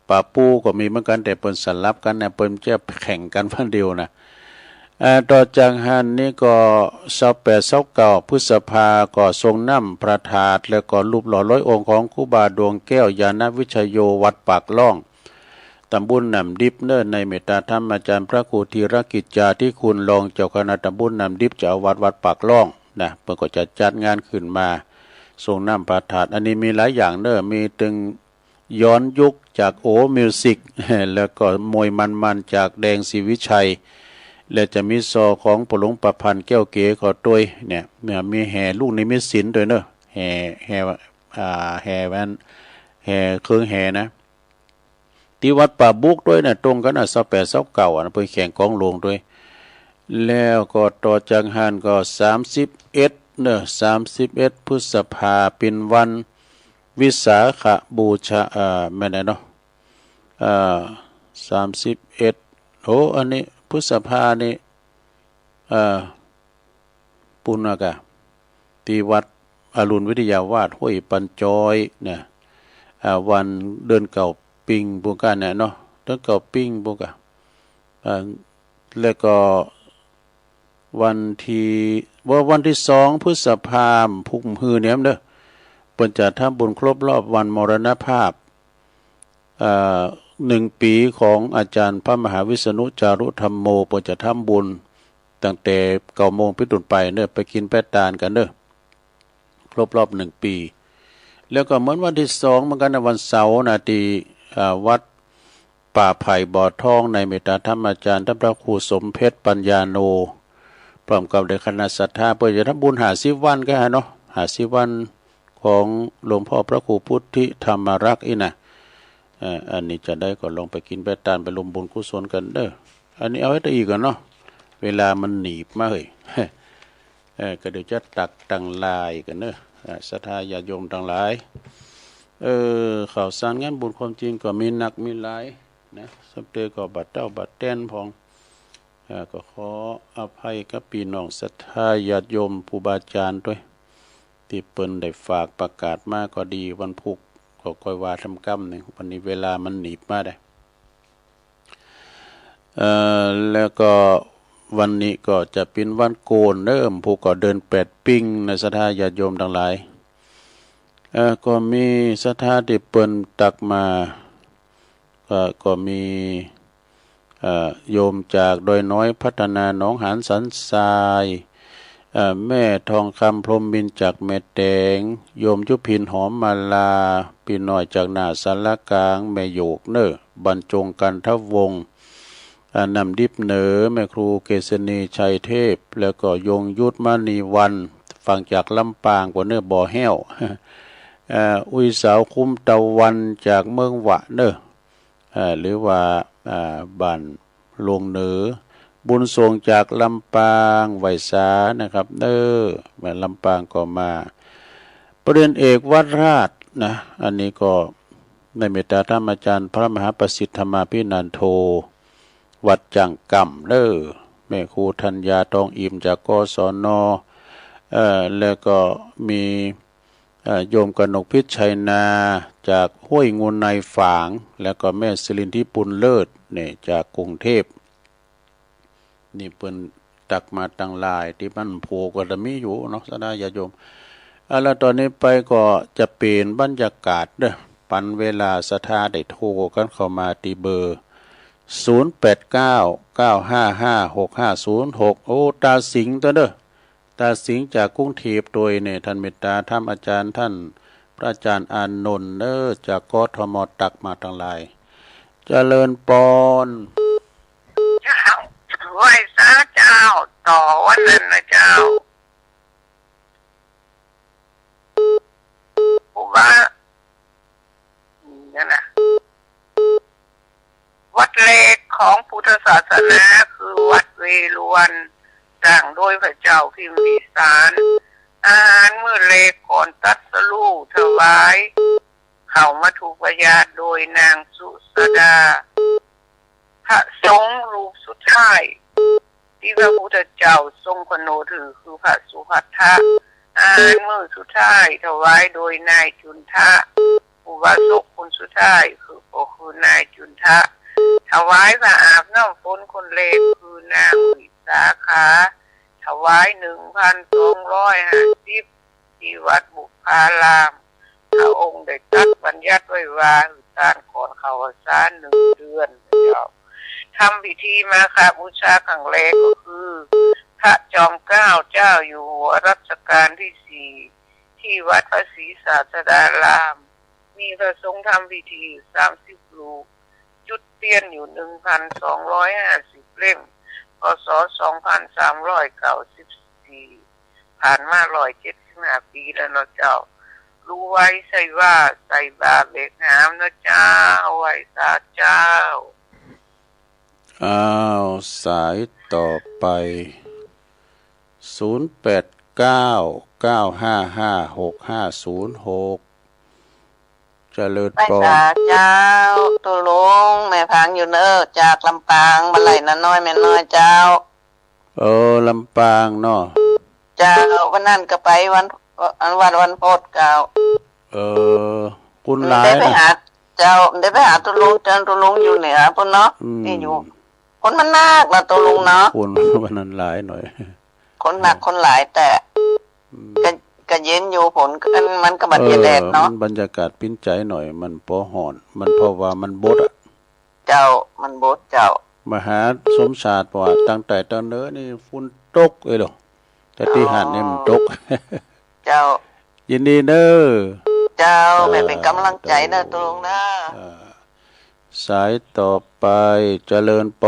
ป่าปูก็มีเหมือนกันแต่เปิ้นสลับกันนะเปิ้นจะแข่งกันพันเดียวนะต่อจากหันนี่ก็28 29พฤษภาก็ทรงนำพระธาตุแล้วก็รูปหล่อร้อยองค์ของครูบาดวงแก้วยานวิชโยวัดปากล่องตำบลนำดิบเนอในเมตตาธรรมอาจารย์พระครูธีรกิจจาที่คุณรองเจ้าคณะตำบลนำดิบเจ้าวัดปากล่องนะเพิ่นก็จะจัดงานขึ้นมาทรงนำพระธาตุอันนี้มีหลายอย่างเนอมีตึงย้อนยุคจากโอมิวสิกแล้วก็มวยมันจากแดงศรีวิชัยและจะมีซอของปหลวงประพันธ์แก้วเก๋ขอตัวยเนี่ยมีแห่ลูกนิมิตศิลป์ด้วยเนอะแห่แวนแห่เครื่องแห่นะที่วัดป่าบุกด้วยนะตรงกัน28 29เพิ่นแข่งกองหลวงด้วยแล้วก็ต่อจากหันก็31เนอะ31พฤษภาเป็นวันวิสาขบูชาแม่นเนาะ31โหอันนี้พฤษภานี่ปุณกะที่วัดอรุณวิทยาวาสห้วยปันจอยเนี่ยวันเดือนเก่าปิงบุกันเนี่ยเนาะเดือนเก่าปิงบุกะแล้วก็วันที่2 พฤษภาคมพุกมือเนี่ยเด้อเปิ้นจะทำบุญครบรอบวันมรณภาพ1 ปีของอาจารย์พระมหาวิษณุจารุธรรมโมเปิ้นจะทำบุญตั้งแต่9 โมงเป็นต้นไปเด้อไปกินแปะตาลกันเด้อครบรอบ1 ปีแล้วก็เหมือนวันที่2เหมือนกันนะวันเสาร์นะที่วัดป่าไผ่บ่อทองในเมตตาธรรมอาจารย์ท่านพระครูสมเพชรปัญญาโนพร้อมกับเด็กคณะศรัทธาเพื่อจะทำบุญ50 วันก็เนาะ50 วันของหลวงพ่อพระครูพุทธิธรรมรักษ์นะอันนี้จะได้ก็ลงไปกินไปตานไปรวมบุญกุศลกันเด้ออันนี้เอาไว้ได้อีกก่อนเนาะเวลามันหนีบมาเฮ้ยก็เดี๋ยวจะตักตังลายกันเด้อศรัทธาญาติโยมทั้งหลายข่าวสารงานบุญความจริงก็มีหนักมีหลายนะสัปเตก็บัดเต้าบัดแต้นพองก็ขออภัยกับพี่น้องศรัทธาญาติโยมครูบาอาจารย์ด้วยที่เปิ้นได้ฝากประกาศมาก็ดีวันพุกก็ค่อยว่าทำกรรมเนี่ยวันนี้เวลามันหนีบมาได้แล้วก็วันนี้ก็จะเป็นวันโกนเริ่มผู้ก็เดิน8ปิ้งในศรัทธาญาติโยมทั้งหลายก็มีศรัทธาที่เปิ้นตักมาก็มีโยมจากดอยน้อยพัฒนาหนองหานสันทรายแม่ทองคำพรหมบินจากแม่แตงโยมยุพินหอมมาลาปีน้อยจากหน้าสารกลางแม่โยกเนอบรรจงกันทวงศ์นำดิบเหนอแม่ครูเกษณีชัยเทพแล้วก็ยงยุทธมณีวันฟังจากลำปางกว่าเนื้อบ่อแห้วอุยสาวคุ้มตะวันจากเมืองวะเนอหรือว่าบ้านลงเหนือบุญส่งจากลำปางไวสานะครับแม่ลำปางก็มาประเด็นเอกวัดราชนะอันนี้ก็ในเมตตาธรรมอาจารย์พระมหาประสิทธธรรมาภินันโทวัดจังกำแม่ครูธัญญาทองอิ่มจากกศนแล้วก็มีโยมกนกพิชัยนาจากห้วยงูในฝางแล้วก็แม่สิรินทิปุลเลิศเนี่ยจากกรุงเทพนี่เปิ้นตักมาตั้งหลายที่มันโผล่ก็จะมีอยู่เนาะศรัทธาญาติโยมแล้วตอนนี้ไปก็จะเปลี่ยนบรรยากาศเด้อปันเวลาศรัทธาได้โทรกันเข้ามาที่เบอร์0899556506โอ้ตาสิงห์ตัวเด้อตาสิงห์จากกรุงเทพโดยเนี่ยท่านเมตตาธรรมอาจารย์ท่านพระอาจารย์อานนท์จากกทมตักมาทั้งหลายเจริญปอนเจ้าไหว้สาเจ้าต่อวันนั้นนะเจ้าครูบา ของพุทธศาสนาคือวัดเวฬุวันสร้างโดยพระเจ้าพิมพิสารอาหารมื้อเล็กก่อนตรัสรู้ถวายเข้ามาถูกประญาติโดยนางสุสดาพระสงฆ์รูปสุดท้ายที่พระพุทธเจ้าทรงพโนถือคือพระสุภัททะอาหารมื้อสุดท้ายถวายโดยนายจุนทะอุบาสกคนสุดท้ายคือนายจุนทะถวายพระอาบน้ำฝนคนเล็กคือนางวิสาขาถวาย 1,250 ที่วัดบุพารามพระองค์ได้ตรัสบัญญัติไว้ว่าการก่อนเข้าพรรษา1 เดือนเจ้าทำพิธีมาฆบูชาครั้งแรกก็คือพระจอมเกล้าเจ้าอยู่หัวรัชกาลที่ 4ที่วัดพระศรีศาสดารามมีพระสงฆ์ทำพิธี30 รูปจุดเทียนอยู่ 1,250 เล่มพ.ศ. 2394ผ่านมา175 ปีแล้วเนาะเจ้ารู้ไว้ใส่ว่าใส่บาเบกหามนะเจ้าไว้สาเจ้าอ้าวสายต่อไป0899556506เจริญไปพรสาเจ้าตุลุงแม่พังอยู่เนอจากลำปางมาไหลน้อยแม่น้อยเจ้าลำปางเนาะเจ้าวันนั้นก็ไปวันโพธิ์เก่าคุณหลายได้ไปหาเจ้าได้ไปหาตุลุงตุลุงอยู่เหนือพุ่นเนาะที่อยู่คนมันนักนะตุลุงเนาะคนวันนั้นหลายหน่อยคนหนักคนหลายแต่ก็เย็นอยู่ฝนมันก็บัดแดดเนาะบรรยากาศปิ้นใจหน่อยมันพอห่อนมันเพราะว่ามันบดอ่ะเจ้ามันบดเจ้ามหาสมศาสตร์ว่าตั้งแต่ตอนเนื้อนี่ฝุ่นตกเลยหรอแต่ที่หาดนี่มันตกเจ้ายินดีเนอเจ้าแม่เป็นกำลังใจเนอตุลุงนะสายต่อไปเจริญป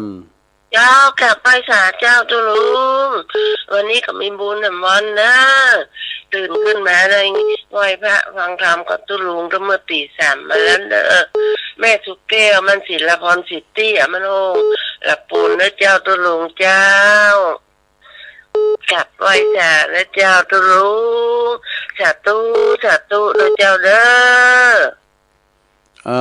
นเจ้ากลับไปศาลเจ้าตุลุงวันนี้ก็มีบุญวันนะตื่นขึ้นมาเลยไหว้พระฟังธรรมกับตุลุงก็เมื่อตี 3มาแล้วเด้อแม่สุกแก้วมันศิลพรสิทธิ์เตี้ยมันโงหลับปูนนะเจ้าตุลุงเจ้ากลับไหว้ศาลนะเจ้าตุลุงสาธุนะเจ้าเด้อ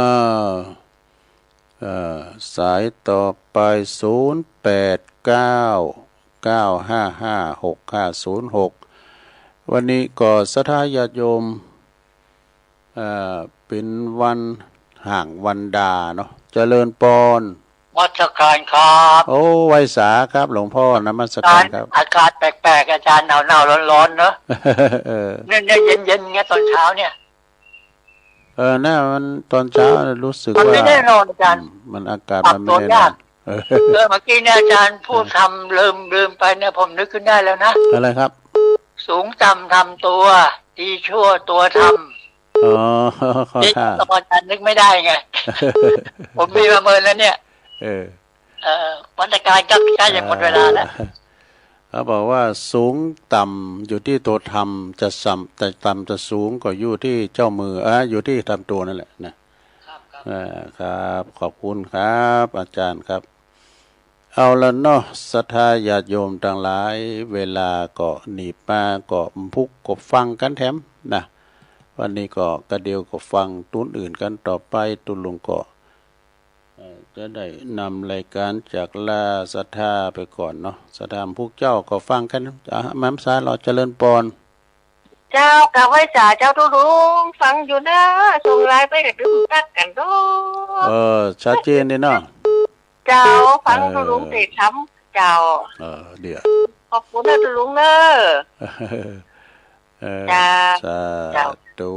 สายต่อไป0899556506วันนี้ก็ศรัทธาญาติโยมเป็นวันห่างวันดาเนาะเจริญปนวัชการครับโอ้ไวยสาครับหลวงพ่อนมัสการครับอากาศแปลกๆอาจารย์หนาวๆร้อนๆเนาะเนี่ยเย็นๆเงี้ยตอนเช้าเนี่ยน่ามันตอนเช้ารู้สึกว่ามันไม่แน่นอนอาจารย์มันอากาศมันไม่แน่นอนเมื่อกี้เนี่ยอาจารย์พูดทำลืมไปเนี่ยผมนึกขึ้นได้แล้วนะอะไรครับสูงต่ำทำตัวดีชั่วตัวทำนี่ตอนอาจารย์นึกไม่ได้ไงผมมีประเมินแล้วเนี่ยวันการก็ใกล้จะหมดเวลาแล้วเขาบอกว่าสูงต่ำอยู่ที่ตัวทำจะต่ำจะสูงก็อยู่ที่เจ้ามืออยู่ที่ทำตัวนั่นแหละนะครับขอบคุณครับอาจารย์ครับเอาละเนาะศรัทธาญาติโยมทั้งหลายเวลาก็หนีบมาก็พุกก็ฟังกันแถมนะวันนี้ก็กระเดียวก็ฟังตุ้นอื่นกันต่อไปตุลุงก็จะได้นำรายการจากลาศรัทธาไปก่อนเนาะศรัทธาพวกเจ้าก็ฟังกันแม่สายเราเจริญปนเจ้ากับไว้จ่าเจ้าตุลุงฟังอยู่นะส่งไลน์ไปกับดึงตักกันด้วยชัดเจนดีเนาะเจ้าฟังตุลุงติดช้ำเจ้าเดี๋ยวขอบคุณนะตุลุงเนอะสาธุ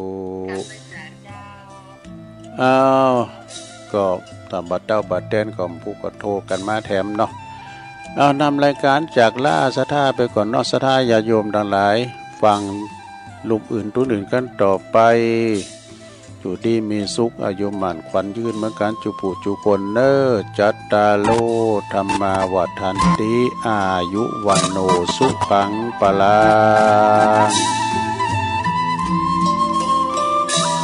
ก็ตามบัดเต้าบัดเต้นของผู้ก็โทรกันมาแถมเนาะเอานำรายการจากล่าศรัทธาไปก่อนเนาะศรัทธาญาติโยมทั้งหลายฟังลูกอื่นตุ้นอื่นกันต่อไปอยู่ดีมีสุขอายุมั่นขวัญยืนเหมือนกันจุปุจุคนเนอจัตตาโลธรรมาวัฏันติอายุวันโนสุขังปะลัง